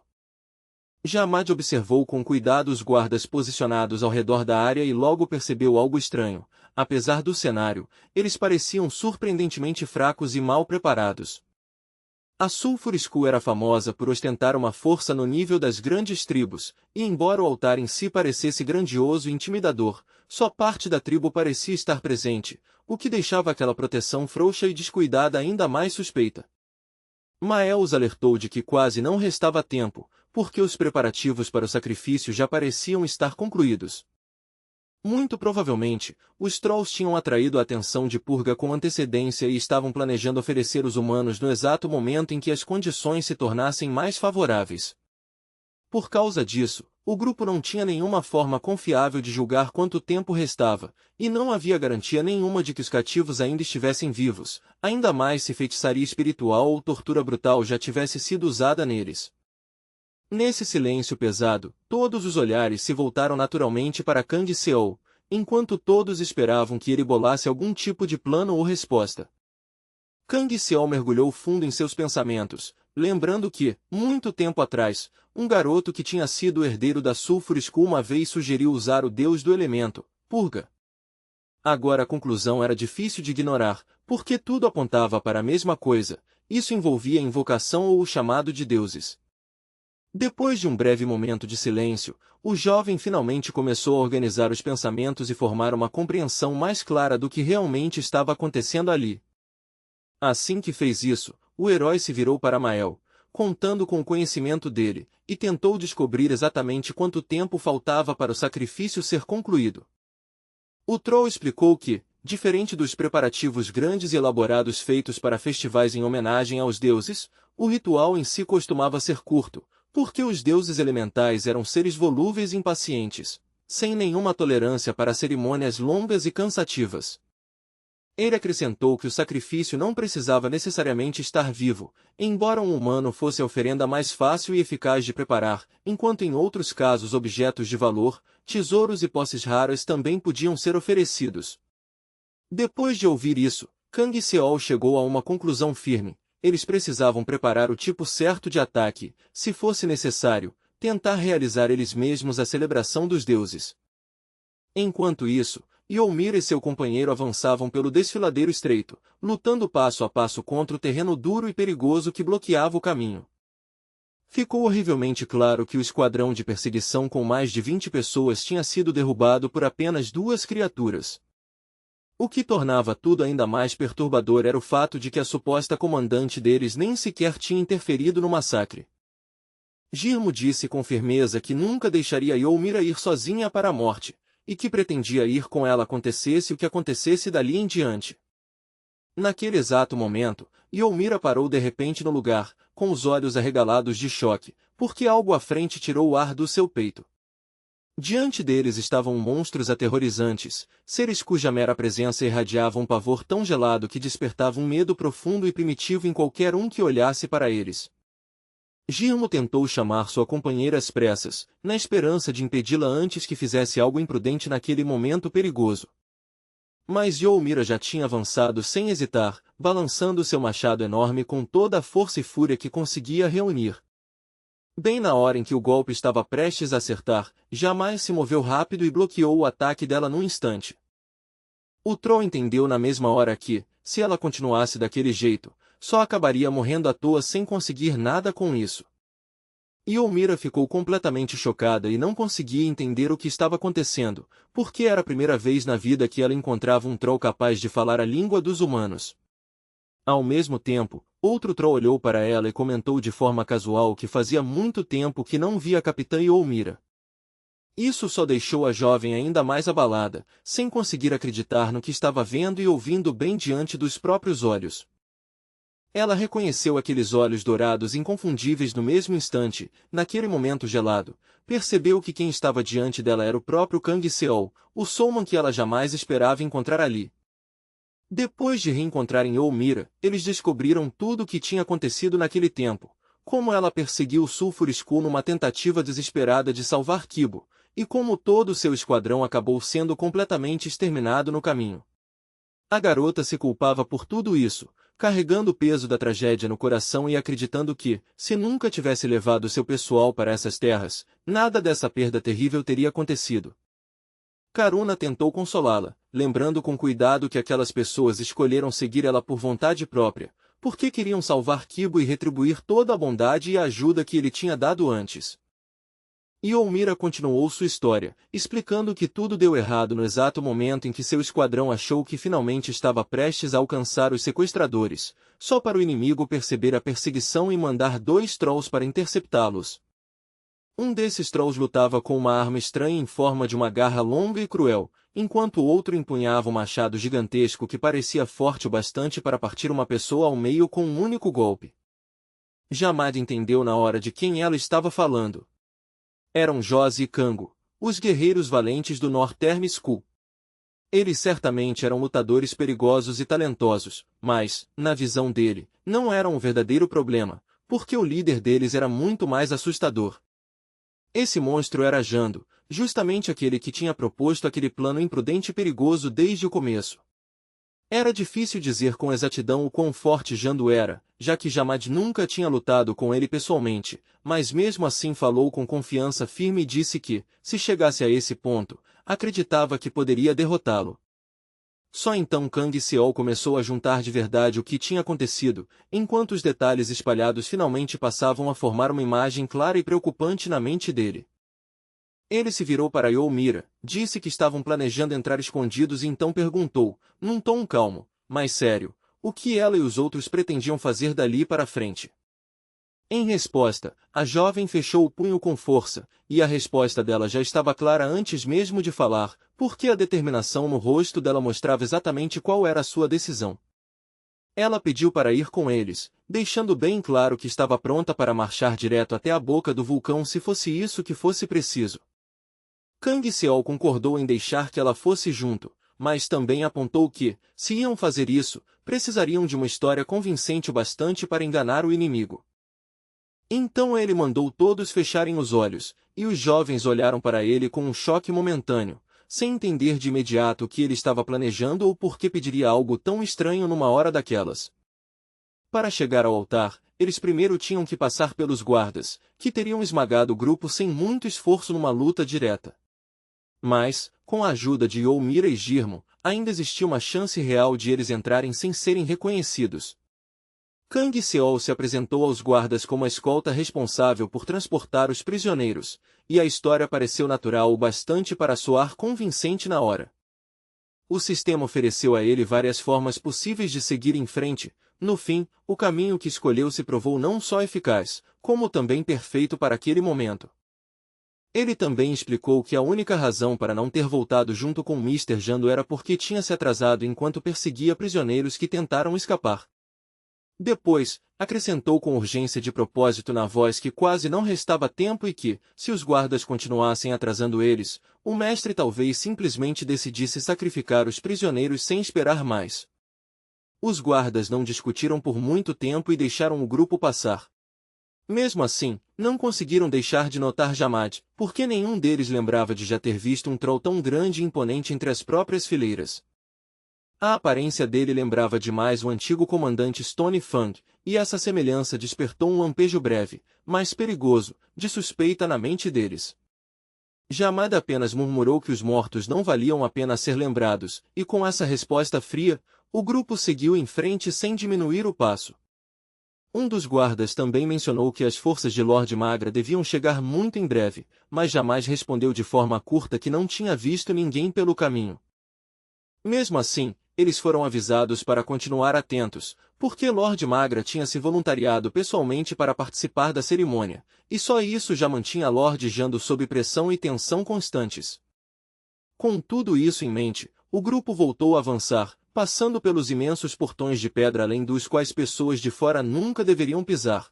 Jamad observou com cuidado os guardas posicionados ao redor da área e logo percebeu algo estranho. Apesar do cenário, eles pareciam surpreendentemente fracos e mal preparados. A Sulphur School era famosa por ostentar uma força no nível das grandes tribos, e embora o altar em si parecesse grandioso e intimidador, só parte da tribo parecia estar presente, o que deixava aquela proteção frouxa e descuidada ainda mais suspeita. Mael os alertou de que quase não restava tempo, porque os preparativos para o sacrifício já pareciam estar concluídos. Muito provavelmente, os Trolls tinham atraído a atenção de Purga com antecedência e estavam planejando oferecer os humanos no exato momento em que as condições se tornassem mais favoráveis. Por causa disso, o grupo não tinha nenhuma forma confiável de julgar quanto tempo restava, e não havia garantia nenhuma de que os cativos ainda estivessem vivos, ainda mais se feitiçaria espiritual ou tortura brutal já tivesse sido usada neles. Nesse silêncio pesado, todos os olhares se voltaram naturalmente para Kang Seol, enquanto todos esperavam que ele bolasse algum tipo de plano ou resposta. Kang Seol mergulhou fundo em seus pensamentos, lembrando que, muito tempo atrás, um garoto que tinha sido o herdeiro da Sulphur School uma vez sugeriu usar o deus do elemento, Purga. Agora a conclusão era difícil de ignorar, porque tudo apontava para a mesma coisa, isso envolvia a invocação ou o chamado de deuses. Depois de um breve momento de silêncio, o jovem finalmente começou a organizar os pensamentos e formar uma compreensão mais clara do que realmente estava acontecendo ali. Assim que fez isso, o herói se virou para Mael, contando com o conhecimento dele, e tentou descobrir exatamente quanto tempo faltava para o sacrifício ser concluído. O Troll explicou que, diferente dos preparativos grandes e elaborados feitos para festivais em homenagem aos deuses, o ritual em si costumava ser curto, porque os deuses elementais eram seres volúveis e impacientes, sem nenhuma tolerância para cerimônias longas e cansativas. Ele acrescentou que o sacrifício não precisava necessariamente estar vivo, embora um humano fosse a oferenda mais fácil e eficaz de preparar, enquanto em outros casos objetos de valor, tesouros e posses raras também podiam ser oferecidos. Depois de ouvir isso, Kang Seol chegou a uma conclusão firme. Eles precisavam preparar o tipo certo de ataque, se fosse necessário, tentar realizar eles mesmos a celebração dos deuses. Enquanto isso, Ymir e seu companheiro avançavam pelo desfiladeiro estreito, lutando passo a passo contra o terreno duro e perigoso que bloqueava o caminho. Ficou horrivelmente claro que o esquadrão de perseguição com mais de 20 pessoas tinha sido derrubado por apenas 2 criaturas. O que tornava tudo ainda mais perturbador era o fato de que a suposta comandante deles nem sequer tinha interferido no massacre. Girmo disse com firmeza que nunca deixaria Ymir ir sozinha para a morte, e que pretendia ir com ela acontecesse o que acontecesse dali em diante. Naquele exato momento, Ymir parou de repente no lugar, com os olhos arregalados de choque, porque algo à frente tirou o ar do seu peito. Diante deles estavam monstros aterrorizantes, seres cuja mera presença irradiava um pavor tão gelado que despertava um medo profundo e primitivo em qualquer um que olhasse para eles. Girmo tentou chamar sua companheira às pressas, na esperança de impedi-la antes que fizesse algo imprudente naquele momento perigoso. Mas Ymir já tinha avançado sem hesitar, balançando seu machado enorme com toda a força e fúria que conseguia reunir. Bem na hora em que o golpe estava prestes a acertar, Jamad se moveu rápido e bloqueou o ataque dela num instante. O Troll entendeu na mesma hora que, se ela continuasse daquele jeito, só acabaria morrendo à toa sem conseguir nada com isso. Ymir ficou completamente chocada e não conseguia entender o que estava acontecendo, porque era a primeira vez na vida que ela encontrava um Troll capaz de falar a língua dos humanos. Ao mesmo tempo, outro Troll olhou para ela e comentou de forma casual que fazia muito tempo que não via a Capitã Ymir. Isso só deixou a jovem ainda mais abalada, sem conseguir acreditar no que estava vendo e ouvindo bem diante dos próprios olhos. Ela reconheceu aqueles olhos dourados inconfundíveis no mesmo instante, naquele momento gelado. Percebeu que quem estava diante dela era o próprio Kang Seol, o Soulman que ela jamais esperava encontrar ali. Depois de reencontrarem Youmira, eles descobriram tudo o que tinha acontecido naquele tempo, como ela perseguiu Sulfur Skull numa tentativa desesperada de salvar Kibo, e como todo o seu esquadrão acabou sendo completamente exterminado no caminho. A garota se culpava por tudo isso, carregando o peso da tragédia no coração e acreditando que, se nunca tivesse levado seu pessoal para essas terras, nada dessa perda terrível teria acontecido. Karuna tentou consolá-la, lembrando com cuidado que aquelas pessoas escolheram seguir ela por vontade própria, porque queriam salvar Kibo e retribuir toda a bondade e a ajuda que ele tinha dado antes. Youmira continuou sua história, explicando que tudo deu errado no exato momento em que seu esquadrão achou que finalmente estava prestes a alcançar os sequestradores, só para o inimigo perceber a perseguição e mandar 2 trolls para interceptá-los. Um desses trolls lutava com uma arma estranha em forma de uma garra longa e cruel, enquanto o outro empunhava um machado gigantesco que parecia forte o bastante para partir uma pessoa ao meio com um único golpe. Jamad entendeu na hora de quem ela estava falando. Eram Josi e Kango, os guerreiros valentes do Northern School. Eles certamente eram lutadores perigosos e talentosos, mas, na visão dele, não eram o verdadeiro problema, porque o líder deles era muito mais assustador. Esse monstro era Jando, justamente aquele que tinha proposto aquele plano imprudente e perigoso desde o começo. Era difícil dizer com exatidão o quão forte Jando era, já que Jamad nunca tinha lutado com ele pessoalmente, mas mesmo assim falou com confiança firme e disse que, se chegasse a esse ponto, acreditava que poderia derrotá-lo. Só então Kang Seol começou a juntar de verdade o que tinha acontecido, enquanto os detalhes espalhados finalmente passavam a formar uma imagem clara e preocupante na mente dele. Ele se virou para Youmira, disse que estavam planejando entrar escondidos e então perguntou, num tom calmo, mas sério, o que ela e os outros pretendiam fazer dali para frente. Em resposta, a jovem fechou o punho com força, e a resposta dela já estava clara antes mesmo de falar, porque a determinação no rosto dela mostrava exatamente qual era a sua decisão. Ela pediu para ir com eles, deixando bem claro que estava pronta para marchar direto até a boca do vulcão se fosse isso que fosse preciso. Kang Seol concordou em deixar que ela fosse junto, mas também apontou que, se iam fazer isso, precisariam de uma história convincente o bastante para enganar o inimigo. Então ele mandou todos fecharem os olhos, e os jovens olharam para ele com um choque momentâneo, sem entender de imediato o que ele estava planejando ou por que pediria algo tão estranho numa hora daquelas. Para chegar ao altar, eles primeiro tinham que passar pelos guardas, que teriam esmagado o grupo sem muito esforço numa luta direta. Mas, com a ajuda de Youmira e Girmo, ainda existia uma chance real de eles entrarem sem serem reconhecidos. Kang Seol se apresentou aos guardas como a escolta responsável por transportar os prisioneiros, e a história pareceu natural o bastante para soar convincente na hora. O sistema ofereceu a ele várias formas possíveis de seguir em frente. No fim, o caminho que escolheu se provou não só eficaz, como também perfeito para aquele momento. Ele também explicou que a única razão para não ter voltado junto com Mr. Jando era porque tinha se atrasado enquanto perseguia prisioneiros que tentaram escapar. Depois, acrescentou com urgência de propósito na voz que quase não restava tempo e que, se os guardas continuassem atrasando eles, o mestre talvez simplesmente decidisse sacrificar os prisioneiros sem esperar mais. Os guardas não discutiram por muito tempo e deixaram o grupo passar. Mesmo assim, não conseguiram deixar de notar Jamad, porque nenhum deles lembrava de já ter visto um troll tão grande e imponente entre as próprias fileiras. A aparência dele lembrava demais o antigo comandante Stone Fang, e essa semelhança despertou um lampejo breve, mas perigoso, de suspeita na mente deles. Jamad apenas murmurou que os mortos não valiam a pena ser lembrados, e com essa resposta fria, o grupo seguiu em frente sem diminuir o passo. Um dos guardas também mencionou que as forças de Lord Magra deviam chegar muito em breve, mas jamais respondeu de forma curta que não tinha visto ninguém pelo caminho. Mesmo assim, eles foram avisados para continuar atentos, porque Lord Magra tinha se voluntariado pessoalmente para participar da cerimônia, e só isso já mantinha Lord Jando sob pressão e tensão constantes. Com tudo isso em mente, o grupo voltou a avançar, passando pelos imensos portões de pedra além dos quais pessoas de fora nunca deveriam pisar.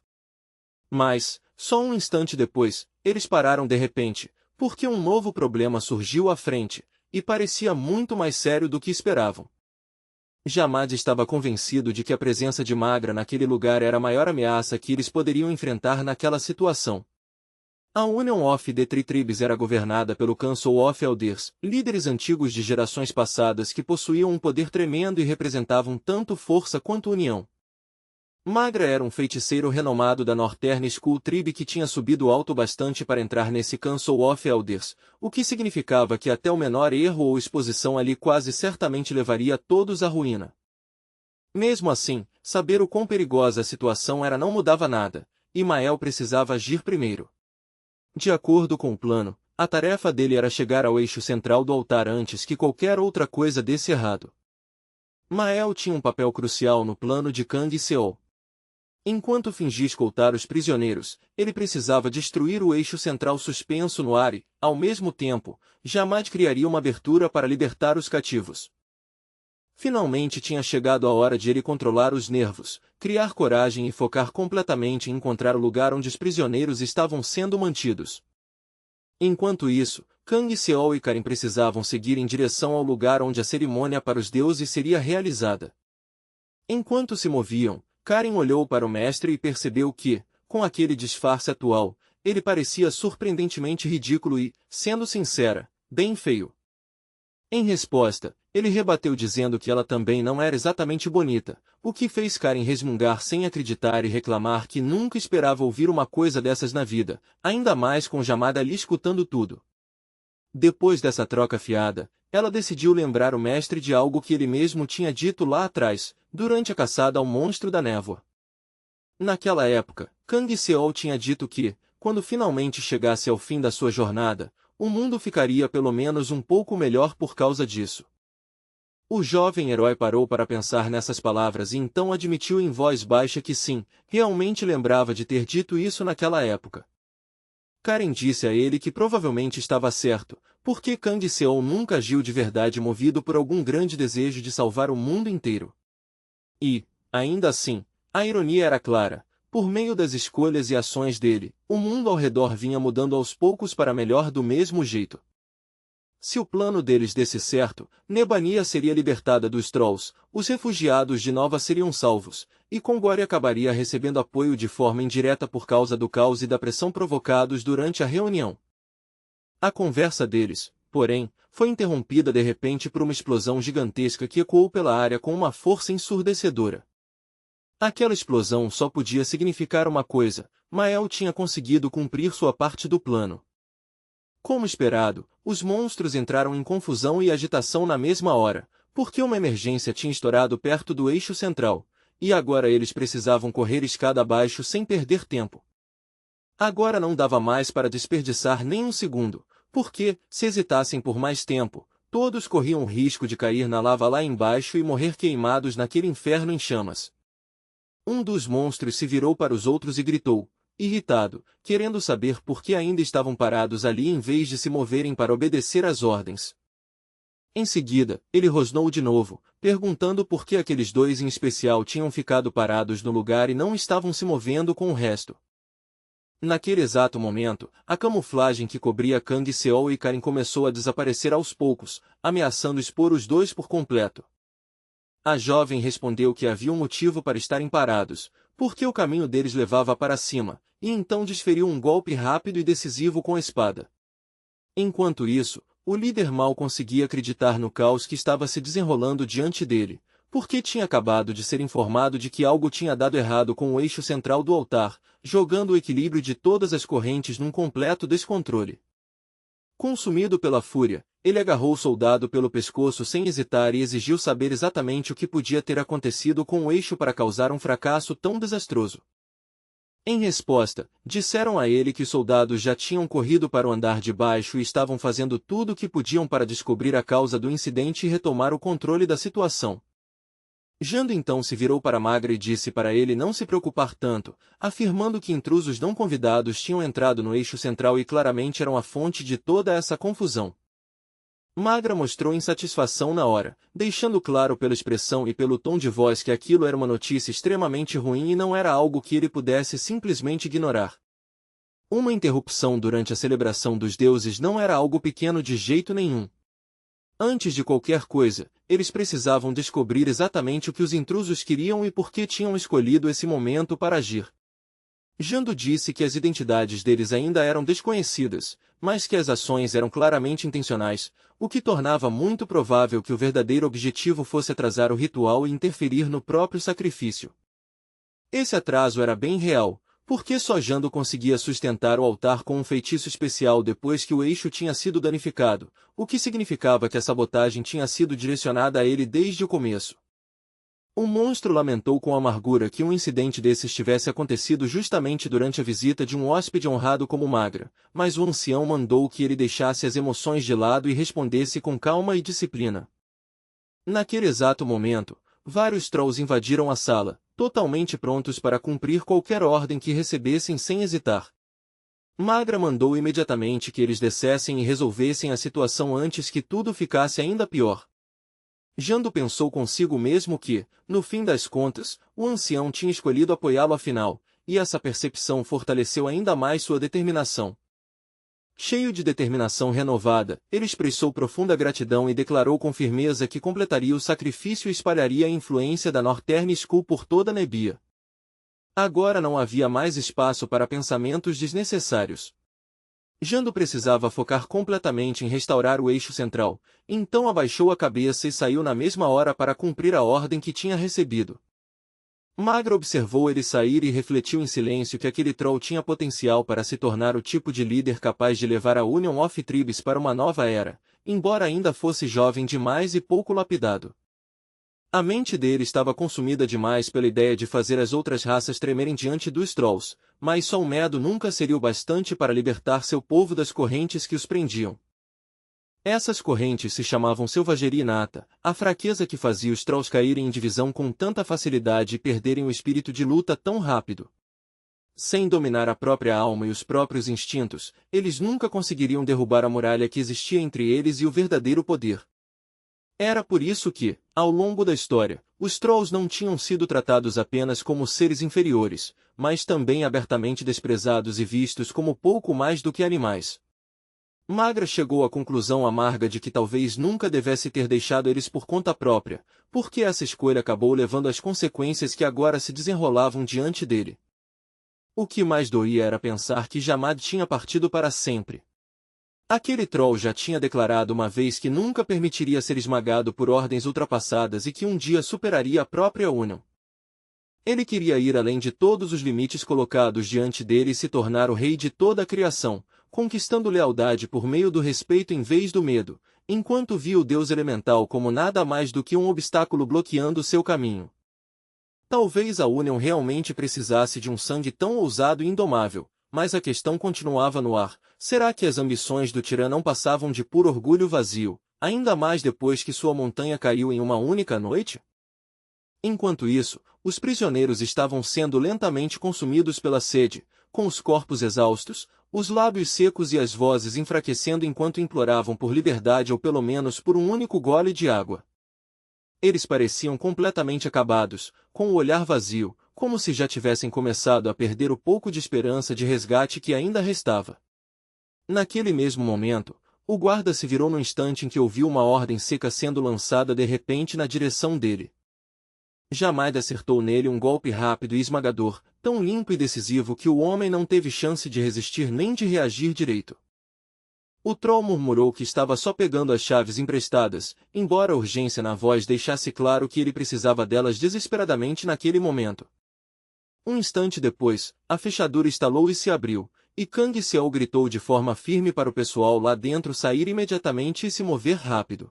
Mas, só um instante depois, eles pararam de repente, porque um novo problema surgiu à frente, e parecia muito mais sério do que esperavam. Jamad estava convencido de que a presença de Magra naquele lugar era a maior ameaça que eles poderiam enfrentar naquela situação. A Union of the Three Tribes era governada pelo Council of Elders, líderes antigos de gerações passadas que possuíam um poder tremendo e representavam tanto força quanto união. Magra era um feiticeiro renomado da Northern School Tribe que tinha subido alto bastante para entrar nesse Council of Elders, o que significava que até o menor erro ou exposição ali quase certamente levaria todos à ruína. Mesmo assim, saber o quão perigosa a situação era não mudava nada, e Mael precisava agir primeiro. De acordo com o plano, a tarefa dele era chegar ao eixo central do altar antes que qualquer outra coisa desse errado. Mael tinha um papel crucial no plano de Kang Seol. Enquanto fingia escoltar os prisioneiros, ele precisava destruir o eixo central suspenso no ar e, ao mesmo tempo, Jamad criaria uma abertura para libertar os cativos. Finalmente tinha chegado a hora de ele controlar os nervos, criar coragem e focar completamente em encontrar o lugar onde os prisioneiros estavam sendo mantidos. Enquanto isso, Kang Seol e Karen precisavam seguir em direção ao lugar onde a cerimônia para os deuses seria realizada. Enquanto se moviam, Karen olhou para o mestre e percebeu que, com aquele disfarce atual, ele parecia surpreendentemente ridículo e, sendo sincera, bem feio. Em resposta, ele rebateu dizendo que ela também não era exatamente bonita, o que fez Karen resmungar sem acreditar e reclamar que nunca esperava ouvir uma coisa dessas na vida, ainda mais com Jamad ali escutando tudo. Depois dessa troca fiada, ela decidiu lembrar o mestre de algo que ele mesmo tinha dito lá atrás, durante a caçada ao monstro da névoa. Naquela época, Kang Seol tinha dito que, quando finalmente chegasse ao fim da sua jornada, o mundo ficaria pelo menos um pouco melhor por causa disso. O jovem herói parou para pensar nessas palavras e então admitiu em voz baixa que sim, realmente lembrava de ter dito isso naquela época. Karen disse a ele que provavelmente estava certo, porque Kang Seol nunca agiu de verdade movido por algum grande desejo de salvar o mundo inteiro. E, ainda assim, a ironia era clara. Por meio das escolhas e ações dele, o mundo ao redor vinha mudando aos poucos para melhor do mesmo jeito. Se o plano deles desse certo, Nebania seria libertada dos Trolls, os refugiados de Nova seriam salvos, e Kongori acabaria recebendo apoio de forma indireta por causa do caos e da pressão provocados durante a reunião. A conversa deles, porém, foi interrompida de repente por uma explosão gigantesca que ecoou pela área com uma força ensurdecedora. Aquela explosão só podia significar uma coisa: Mael tinha conseguido cumprir sua parte do plano. Como esperado, os monstros entraram em confusão e agitação na mesma hora, porque uma emergência tinha estourado perto do eixo central, e agora eles precisavam correr escada abaixo sem perder tempo. Agora não dava mais para desperdiçar nem um segundo, porque, se hesitassem por mais tempo, todos corriam o risco de cair na lava lá embaixo e morrer queimados naquele inferno em chamas. Um dos monstros se virou para os outros e gritou, irritado, querendo saber por que ainda estavam parados ali em vez de se moverem para obedecer às ordens. Em seguida, ele rosnou de novo, perguntando por que aqueles dois em especial tinham ficado parados no lugar e não estavam se movendo com o resto. Naquele exato momento, a camuflagem que cobria Kang Seol e Karen começou a desaparecer aos poucos, ameaçando expor os dois por completo. A jovem respondeu que havia um motivo para estarem parados, porque o caminho deles levava para cima, e então desferiu um golpe rápido e decisivo com a espada. Enquanto isso, o líder mal conseguia acreditar no caos que estava se desenrolando diante dele, porque tinha acabado de ser informado de que algo tinha dado errado com o eixo central do altar, jogando o equilíbrio de todas as correntes num completo descontrole. Consumido pela fúria, ele agarrou o soldado pelo pescoço sem hesitar e exigiu saber exatamente o que podia ter acontecido com o eixo para causar um fracasso tão desastroso. Em resposta, disseram a ele que os soldados já tinham corrido para o andar de baixo e estavam fazendo tudo o que podiam para descobrir a causa do incidente e retomar o controle da situação. Jando então se virou para Magra e disse para ele não se preocupar tanto, afirmando que intrusos não convidados tinham entrado no eixo central e claramente eram a fonte de toda essa confusão. Magra mostrou insatisfação na hora, deixando claro pela expressão e pelo tom de voz que aquilo era uma notícia extremamente ruim e não era algo que ele pudesse simplesmente ignorar. Uma interrupção durante a celebração dos deuses não era algo pequeno de jeito nenhum. Antes de qualquer coisa, eles precisavam descobrir exatamente o que os intrusos queriam e por que tinham escolhido esse momento para agir. Jando disse que as identidades deles ainda eram desconhecidas, mas que as ações eram claramente intencionais, o que tornava muito provável que o verdadeiro objetivo fosse atrasar o ritual e interferir no próprio sacrifício. Esse atraso era bem real, porque só Jando conseguia sustentar o altar com um feitiço especial depois que o eixo tinha sido danificado, o que significava que a sabotagem tinha sido direcionada a ele desde o começo. O monstro lamentou com amargura que um incidente desses tivesse acontecido justamente durante a visita de um hóspede honrado como Magra, mas o ancião mandou que ele deixasse as emoções de lado e respondesse com calma e disciplina. Naquele exato momento, vários trolls invadiram a sala, totalmente prontos para cumprir qualquer ordem que recebessem sem hesitar. Magra mandou imediatamente que eles descessem e resolvessem a situação antes que tudo ficasse ainda pior. Jando pensou consigo mesmo que, no fim das contas, o ancião tinha escolhido apoiá-lo afinal, e essa percepção fortaleceu ainda mais sua determinação. Cheio de determinação renovada, ele expressou profunda gratidão e declarou com firmeza que completaria o sacrifício e espalharia a influência da Northern School por toda a Nebia. Agora não havia mais espaço para pensamentos desnecessários. Jando precisava focar completamente em restaurar o eixo central, então abaixou a cabeça e saiu na mesma hora para cumprir a ordem que tinha recebido. Magra observou ele sair e refletiu em silêncio que aquele troll tinha potencial para se tornar o tipo de líder capaz de levar a Union of Tribes para uma nova era, embora ainda fosse jovem demais e pouco lapidado. A mente dele estava consumida demais pela ideia de fazer as outras raças tremerem diante dos Trolls, mas só o medo nunca seria o bastante para libertar seu povo das correntes que os prendiam. Essas correntes se chamavam selvageria inata, a fraqueza que fazia os Trolls caírem em divisão com tanta facilidade e perderem o espírito de luta tão rápido. Sem dominar a própria alma e os próprios instintos, eles nunca conseguiriam derrubar a muralha que existia entre eles e o verdadeiro poder. Era por isso que, ao longo da história, os Trolls não tinham sido tratados apenas como seres inferiores, mas também abertamente desprezados e vistos como pouco mais do que animais. Magra chegou à conclusão amarga de que talvez nunca devesse ter deixado eles por conta própria, porque essa escolha acabou levando às consequências que agora se desenrolavam diante dele. O que mais doía era pensar que Jamad tinha partido para sempre. Aquele troll já tinha declarado uma vez que nunca permitiria ser esmagado por ordens ultrapassadas e que um dia superaria a própria Union. Ele queria ir além de todos os limites colocados diante dele e se tornar o rei de toda a criação, conquistando lealdade por meio do respeito em vez do medo, enquanto via o deus elemental como nada mais do que um obstáculo bloqueando seu caminho. Talvez a Union realmente precisasse de um sangue tão ousado e indomável, mas a questão continuava no ar. Será que as ambições do tirano não passavam de puro orgulho vazio, ainda mais depois que sua montanha caiu em uma única noite? Enquanto isso, os prisioneiros estavam sendo lentamente consumidos pela sede, com os corpos exaustos, os lábios secos e as vozes enfraquecendo enquanto imploravam por liberdade ou pelo menos por um único gole de água. Eles pareciam completamente acabados, com o olhar vazio, como se já tivessem começado a perder o pouco de esperança de resgate que ainda restava. Naquele mesmo momento, o guarda se virou no instante em que ouviu uma ordem seca sendo lançada de repente na direção dele. Jamad acertou nele um golpe rápido e esmagador, tão limpo e decisivo que o homem não teve chance de resistir nem de reagir direito. O troll murmurou que estava só pegando as chaves emprestadas, embora a urgência na voz deixasse claro que ele precisava delas desesperadamente naquele momento. Um instante depois, a fechadura estalou e se abriu, e Kang Seol gritou de forma firme para o pessoal lá dentro sair imediatamente e se mover rápido.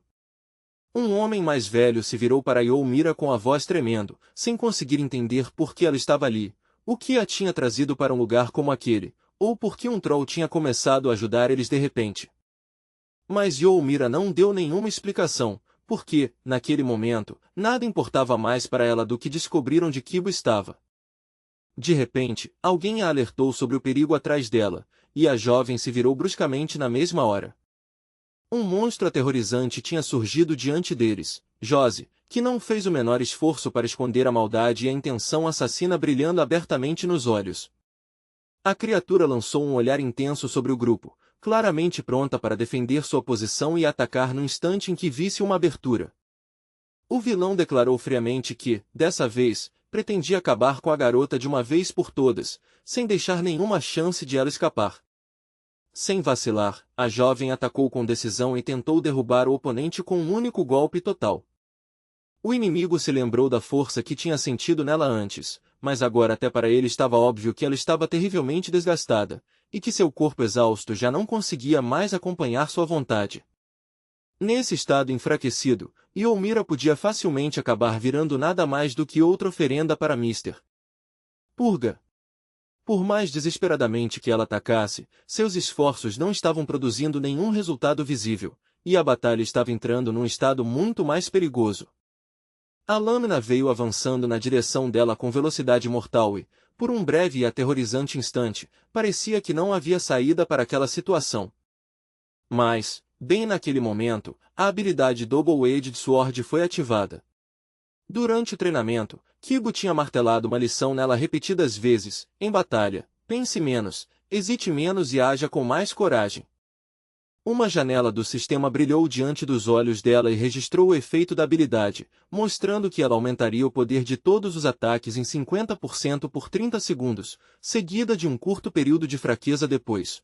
Um homem mais velho se virou para Youmira com a voz tremendo, sem conseguir entender por que ela estava ali, o que a tinha trazido para um lugar como aquele, ou por que um troll tinha começado a ajudar eles de repente. Mas Youmira não deu nenhuma explicação, porque, naquele momento, nada importava mais para ela do que descobrir onde Kibo estava. De repente, alguém a alertou sobre o perigo atrás dela, e a jovem se virou bruscamente na mesma hora. Um monstro aterrorizante tinha surgido diante deles, Josie, que não fez o menor esforço para esconder a maldade e a intenção assassina brilhando abertamente nos olhos. A criatura lançou um olhar intenso sobre o grupo, claramente pronta para defender sua posição e atacar no instante em que visse uma abertura. O vilão declarou friamente que, dessa vez, pretendia acabar com a garota de uma vez por todas, sem deixar nenhuma chance de ela escapar. Sem vacilar, a jovem atacou com decisão e tentou derrubar o oponente com um único golpe total. O inimigo se lembrou da força que tinha sentido nela antes, mas agora até para ele estava óbvio que ela estava terrivelmente desgastada, e que seu corpo exausto já não conseguia mais acompanhar sua vontade. Nesse estado enfraquecido, Ymira podia facilmente acabar virando nada mais do que outra oferenda para Mr. Purga. Por mais desesperadamente que ela atacasse, seus esforços não estavam produzindo nenhum resultado visível, e a batalha estava entrando num estado muito mais perigoso. A lâmina veio avançando na direção dela com velocidade mortal e, por um breve e aterrorizante instante, parecia que não havia saída para aquela situação. Mas, bem naquele momento, a habilidade Double-Edged Sword foi ativada. Durante o treinamento, Kibo tinha martelado uma lição nela repetidas vezes: em batalha, pense menos, hesite menos e haja com mais coragem. Uma janela do sistema brilhou diante dos olhos dela e registrou o efeito da habilidade, mostrando que ela aumentaria o poder de todos os ataques em 50% por 30 segundos, seguida de um curto período de fraqueza depois.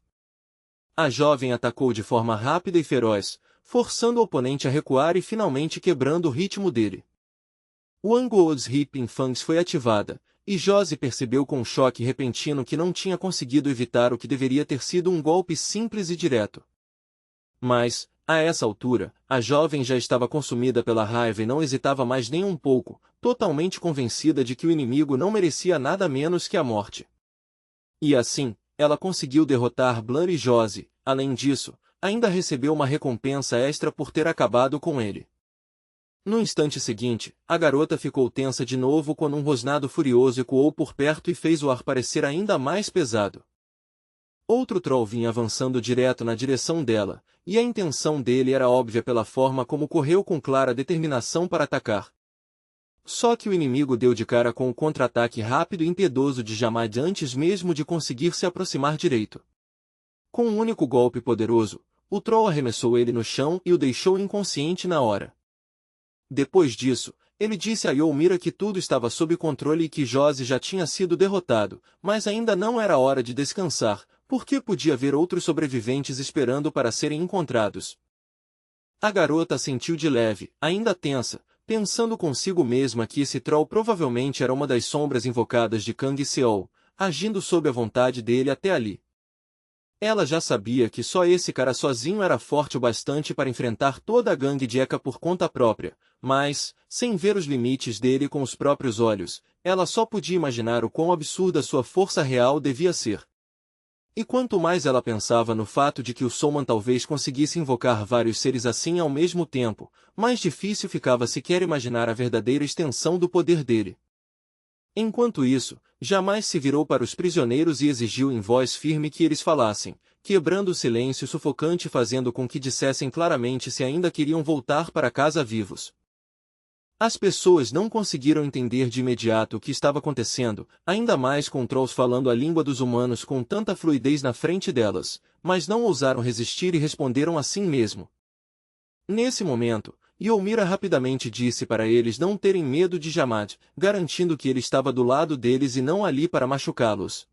A jovem atacou de forma rápida e feroz, forçando o oponente a recuar e finalmente quebrando o ritmo dele. O Ango's Ripping Fangs foi ativada, e Josie percebeu com um choque repentino que não tinha conseguido evitar o que deveria ter sido um golpe simples e direto. Mas, a essa altura, a jovem já estava consumida pela raiva e não hesitava mais nem um pouco, totalmente convencida de que o inimigo não merecia nada menos que a morte. E assim, ela conseguiu derrotar Blur e Josie. Além disso, ainda recebeu uma recompensa extra por ter acabado com ele. No instante seguinte, a garota ficou tensa de novo quando um rosnado furioso ecoou por perto e fez o ar parecer ainda mais pesado. Outro troll vinha avançando direto na direção dela, e a intenção dele era óbvia pela forma como correu com clara determinação para atacar. Só que o inimigo deu de cara com o contra-ataque rápido e impiedoso de Jamad antes mesmo de conseguir se aproximar direito. Com um único golpe poderoso, o troll arremessou ele no chão e o deixou inconsciente na hora. Depois disso, ele disse a Ymira que tudo estava sob controle e que Josie já tinha sido derrotado, mas ainda não era hora de descansar, porque podia haver outros sobreviventes esperando para serem encontrados. A garota sentiu de leve, ainda tensa, pensando consigo mesma que esse troll provavelmente era uma das sombras invocadas de Kang Seol, agindo sob a vontade dele até ali. Ela já sabia que só esse cara sozinho era forte o bastante para enfrentar toda a gangue de Eka por conta própria, mas, sem ver os limites dele com os próprios olhos, ela só podia imaginar o quão absurda sua força real devia ser. E quanto mais ela pensava no fato de que o Soman talvez conseguisse invocar vários seres assim ao mesmo tempo, mais difícil ficava sequer imaginar a verdadeira extensão do poder dele. Enquanto isso, Jamais se virou para os prisioneiros e exigiu em voz firme que eles falassem, quebrando o silêncio sufocante e fazendo com que dissessem claramente se ainda queriam voltar para casa vivos. As pessoas não conseguiram entender de imediato o que estava acontecendo, ainda mais com Trolls falando a língua dos humanos com tanta fluidez na frente delas, mas não ousaram resistir e responderam assim mesmo. Nesse momento, Ymira rapidamente disse para eles não terem medo de Jamad, garantindo que ele estava do lado deles e não ali para machucá-los.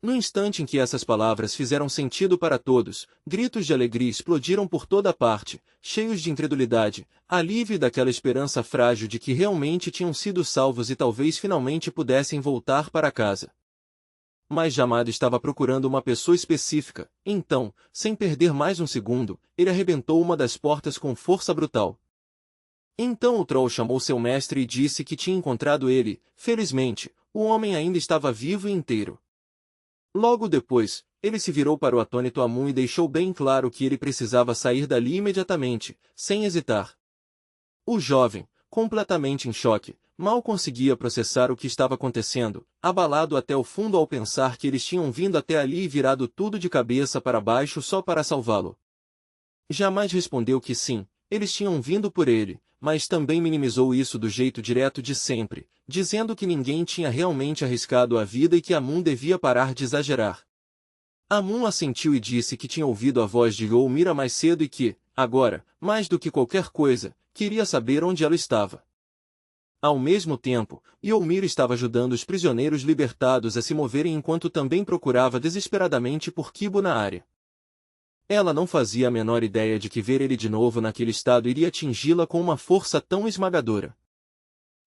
No instante em que essas palavras fizeram sentido para todos, gritos de alegria explodiram por toda parte, cheios de incredulidade, alívio e daquela esperança frágil de que realmente tinham sido salvos e talvez finalmente pudessem voltar para casa. Mas Jamad estava procurando uma pessoa específica, então, sem perder mais um segundo, ele arrebentou uma das portas com força brutal. Então o Troll chamou seu mestre e disse que tinha encontrado ele. Felizmente, o homem ainda estava vivo e inteiro. Logo depois, ele se virou para o atônito Amun e deixou bem claro que ele precisava sair dali imediatamente, sem hesitar. O jovem, completamente em choque, mal conseguia processar o que estava acontecendo, abalado até o fundo ao pensar que eles tinham vindo até ali e virado tudo de cabeça para baixo só para salvá-lo. Jamais respondeu que sim, eles tinham vindo por ele, mas também minimizou isso do jeito direto de sempre, dizendo que ninguém tinha realmente arriscado a vida e que Amun devia parar de exagerar. Amun assentiu e disse que tinha ouvido a voz de Youmira mais cedo e que, agora, mais do que qualquer coisa, queria saber onde ela estava. Ao mesmo tempo, Youmira estava ajudando os prisioneiros libertados a se moverem enquanto também procurava desesperadamente por Kibo na área. Ela não fazia a menor ideia de que ver ele de novo naquele estado iria atingi-la com uma força tão esmagadora.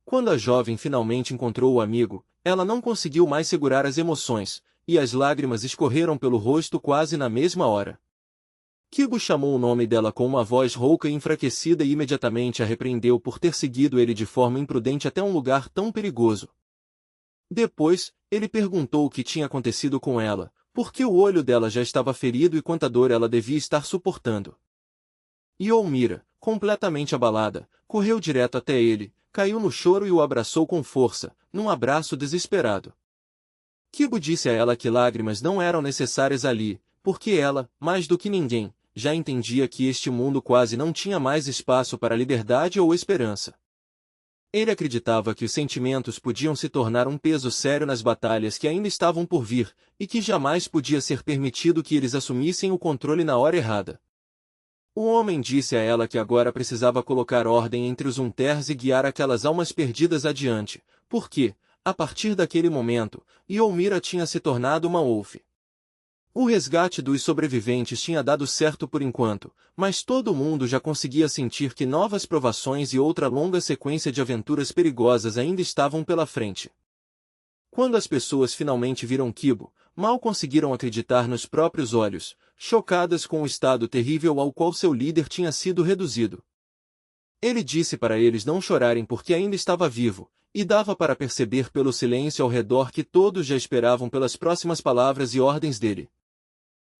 Quando a jovem finalmente encontrou o amigo, ela não conseguiu mais segurar as emoções, e as lágrimas escorreram pelo rosto quase na mesma hora. Kibo chamou o nome dela com uma voz rouca e enfraquecida e imediatamente a repreendeu por ter seguido ele de forma imprudente até um lugar tão perigoso. Depois, ele perguntou o que tinha acontecido com ela, porque o olho dela já estava ferido e quanta dor ela devia estar suportando. Youmira, completamente abalada, correu direto até ele, caiu no choro e o abraçou com força, num abraço desesperado. Kibo disse a ela que lágrimas não eram necessárias ali, porque ela, mais do que ninguém, já entendia que este mundo quase não tinha mais espaço para liberdade ou esperança. Ele acreditava que os sentimentos podiam se tornar um peso sério nas batalhas que ainda estavam por vir, e que jamais podia ser permitido que eles assumissem o controle na hora errada. O homem disse a ela que agora precisava colocar ordem entre os Unters e guiar aquelas almas perdidas adiante, porque, a partir daquele momento, Youmira tinha se tornado uma Wolf. O resgate dos sobreviventes tinha dado certo por enquanto, mas todo mundo já conseguia sentir que novas provações e outra longa sequência de aventuras perigosas ainda estavam pela frente. Quando as pessoas finalmente viram Kibo, mal conseguiram acreditar nos próprios olhos, chocadas com o estado terrível ao qual seu líder tinha sido reduzido. Ele disse para eles não chorarem porque ainda estava vivo, e dava para perceber pelo silêncio ao redor que todos já esperavam pelas próximas palavras e ordens dele.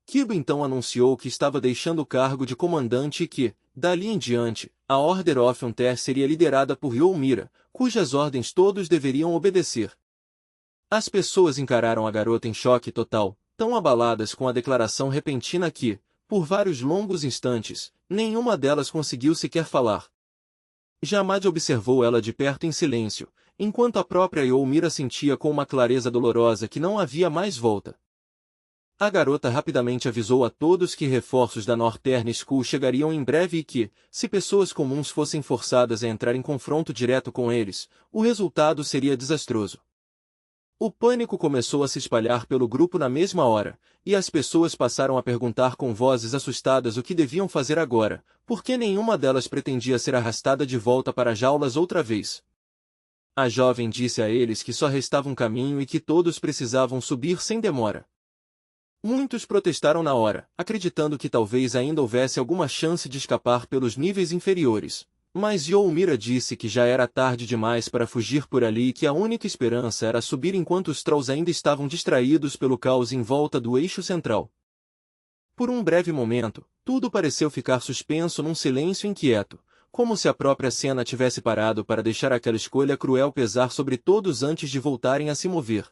Kibo então anunciou que estava deixando o cargo de comandante e que, dali em diante, a Order of Unter seria liderada por Youmira, cujas ordens todos deveriam obedecer. As pessoas encararam a garota em choque total, tão abaladas com a declaração repentina que, por vários longos instantes, nenhuma delas conseguiu sequer falar. Jamad observou ela de perto em silêncio, enquanto a própria Youmira sentia com uma clareza dolorosa que não havia mais volta. A garota rapidamente avisou a todos que reforços da Northern School chegariam em breve e que, se pessoas comuns fossem forçadas a entrar em confronto direto com eles, o resultado seria desastroso. O pânico começou a se espalhar pelo grupo na mesma hora, e as pessoas passaram a perguntar com vozes assustadas o que deviam fazer agora, porque nenhuma delas pretendia ser arrastada de volta para as jaulas outra vez. A jovem disse a eles que só restava um caminho e que todos precisavam subir sem demora. Muitos protestaram na hora, acreditando que talvez ainda houvesse alguma chance de escapar pelos níveis inferiores. Mas Youmira disse que já era tarde demais para fugir por ali e que a única esperança era subir enquanto os Trolls ainda estavam distraídos pelo caos em volta do eixo central. Por um breve momento, tudo pareceu ficar suspenso num silêncio inquieto, como se a própria cena tivesse parado para deixar aquela escolha cruel pesar sobre todos antes de voltarem a se mover.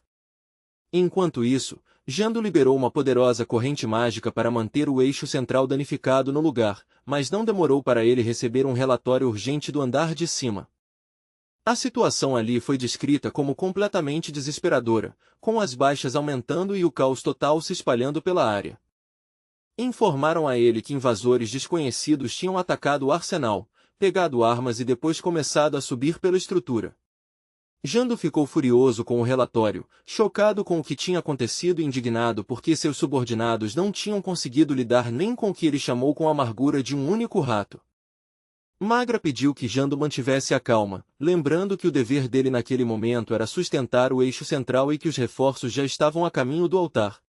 Enquanto isso, Jando liberou uma poderosa corrente mágica para manter o eixo central danificado no lugar, mas não demorou para ele receber um relatório urgente do andar de cima. A situação ali foi descrita como completamente desesperadora, com as baixas aumentando e o caos total se espalhando pela área. Informaram a ele que invasores desconhecidos tinham atacado o arsenal, pegado armas e depois começado a subir pela estrutura. Jando ficou furioso com o relatório, chocado com o que tinha acontecido e indignado porque seus subordinados não tinham conseguido lidar nem com o que ele chamou com a amargura de um único rato. Magra pediu que Jando mantivesse a calma, lembrando que o dever dele naquele momento era sustentar o eixo central e que os reforços já estavam a caminho do altar.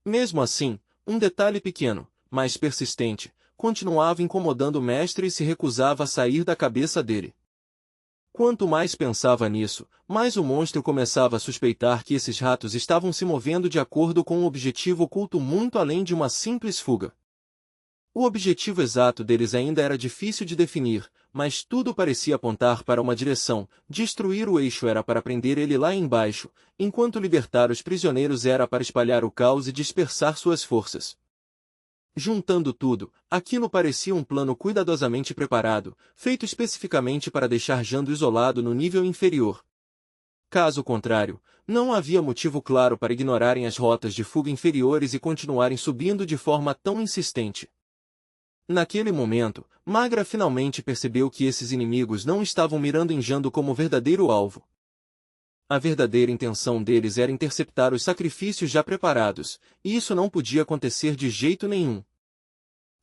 Mesmo assim, um detalhe pequeno, mas persistente, continuava incomodando o mestre e se recusava a sair da cabeça dele. Quanto mais pensava nisso, mais o monstro começava a suspeitar que esses ratos estavam se movendo de acordo com um objetivo oculto muito além de uma simples fuga. O objetivo exato deles ainda era difícil de definir, mas tudo parecia apontar para uma direção: destruir o eixo era para prender ele lá embaixo, enquanto libertar os prisioneiros era para espalhar o caos e dispersar suas forças. Juntando tudo, aquilo parecia um plano cuidadosamente preparado, feito especificamente para deixar Jando isolado no nível inferior. Caso contrário, não havia motivo claro para ignorarem as rotas de fuga inferiores e continuarem subindo de forma tão insistente. Naquele momento, Magra finalmente percebeu que esses inimigos não estavam mirando em Jando como verdadeiro alvo. A verdadeira intenção deles era interceptar os sacrifícios já preparados, e isso não podia acontecer de jeito nenhum.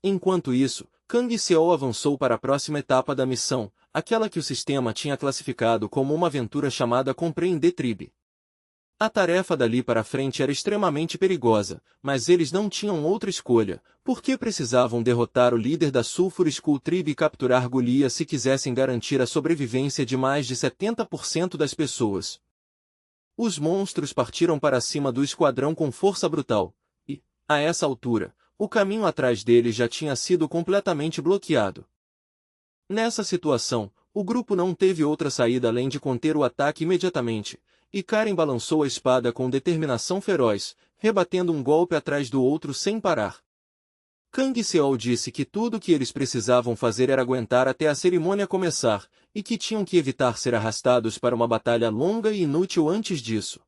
Enquanto isso, Kang Seol avançou para a próxima etapa da missão, aquela que o sistema tinha classificado como uma aventura chamada Compreender Tribe. A tarefa dali para frente era extremamente perigosa, mas eles não tinham outra escolha, porque precisavam derrotar o líder da Sulfur Skull Tribe e capturar Gulia se quisessem garantir a sobrevivência de mais de 70% das pessoas. Os monstros partiram para cima do esquadrão com força brutal, e, a essa altura, o caminho atrás deles já tinha sido completamente bloqueado. Nessa situação, o grupo não teve outra saída além de conter o ataque imediatamente, e Karen balançou a espada com determinação feroz, rebatendo um golpe atrás do outro sem parar. Kang Seol disse que tudo o que eles precisavam fazer era aguentar até a cerimônia começar, e que tinham que evitar ser arrastados para uma batalha longa e inútil antes disso.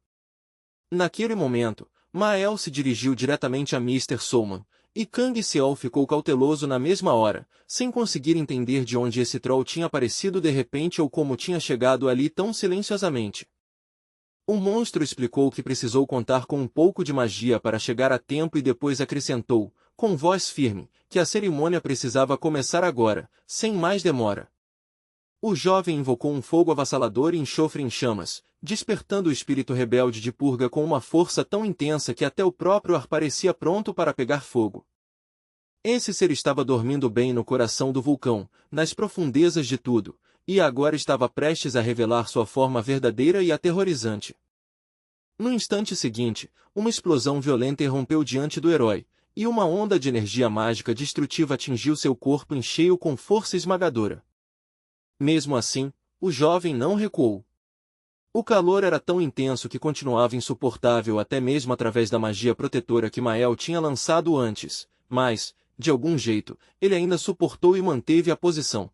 Naquele momento, Mael se dirigiu diretamente a Mr. Solman, e Kang Seol ficou cauteloso na mesma hora, sem conseguir entender de onde esse troll tinha aparecido de repente ou como tinha chegado ali tão silenciosamente. O monstro explicou que precisou contar com um pouco de magia para chegar a tempo e depois acrescentou, com voz firme, que a cerimônia precisava começar agora, sem mais demora. O jovem invocou um fogo avassalador e enxofre em chamas, despertando o espírito rebelde de Purga com uma força tão intensa que até o próprio ar parecia pronto para pegar fogo. Esse ser estava dormindo bem no coração do vulcão, nas profundezas de tudo, e agora estava prestes a revelar sua forma verdadeira e aterrorizante. No instante seguinte, uma explosão violenta irrompeu diante do herói, e uma onda de energia mágica destrutiva atingiu seu corpo em cheio com força esmagadora. Mesmo assim, o jovem não recuou. O calor era tão intenso que continuava insuportável até mesmo através da magia protetora que Mael tinha lançado antes, mas, de algum jeito, ele ainda suportou e manteve a posição.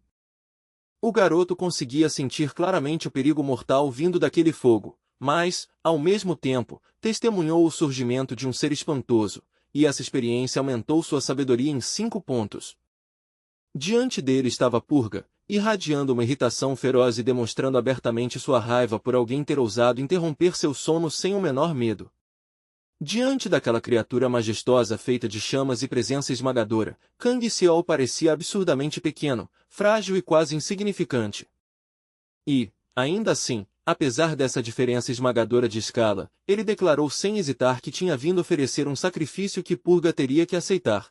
O garoto conseguia sentir claramente o perigo mortal vindo daquele fogo, mas, ao mesmo tempo, testemunhou o surgimento de um ser espantoso, e essa experiência aumentou sua sabedoria em 5 pontos. Diante dele estava Purga, irradiando uma irritação feroz e demonstrando abertamente sua raiva por alguém ter ousado interromper seu sono sem o menor medo. Diante daquela criatura majestosa feita de chamas e presença esmagadora, Kang Seol parecia absurdamente pequeno, frágil e quase insignificante. E, ainda assim, apesar dessa diferença esmagadora de escala, ele declarou sem hesitar que tinha vindo oferecer um sacrifício que Purga teria que aceitar.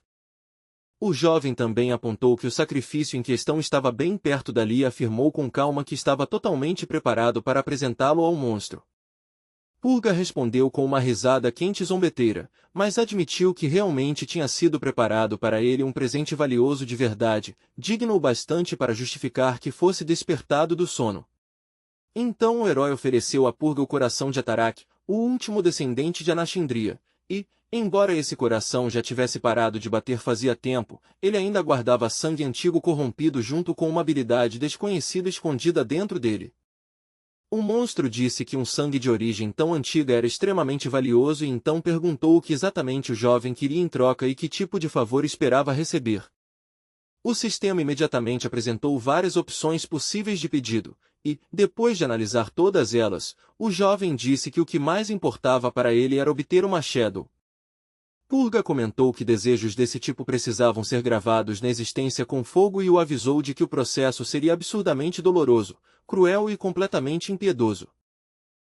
O jovem também apontou que o sacrifício em questão estava bem perto dali e afirmou com calma que estava totalmente preparado para apresentá-lo ao monstro. Purga respondeu com uma risada quente e zombeteira, mas admitiu que realmente tinha sido preparado para ele um presente valioso de verdade, digno o bastante para justificar que fosse despertado do sono. Então o herói ofereceu a Purga o coração de Atarak, o último descendente de Anashindria, e, embora esse coração já tivesse parado de bater fazia tempo, ele ainda guardava sangue antigo corrompido junto com uma habilidade desconhecida escondida dentro dele. O monstro disse que um sangue de origem tão antiga era extremamente valioso e então perguntou o que exatamente o jovem queria em troca e que tipo de favor esperava receber. O sistema imediatamente apresentou várias opções possíveis de pedido, e, depois de analisar todas elas, o jovem disse que o que mais importava para ele era obter uma Shadow. Purga comentou que desejos desse tipo precisavam ser gravados na existência com fogo e o avisou de que o processo seria absurdamente doloroso, cruel e completamente impiedoso.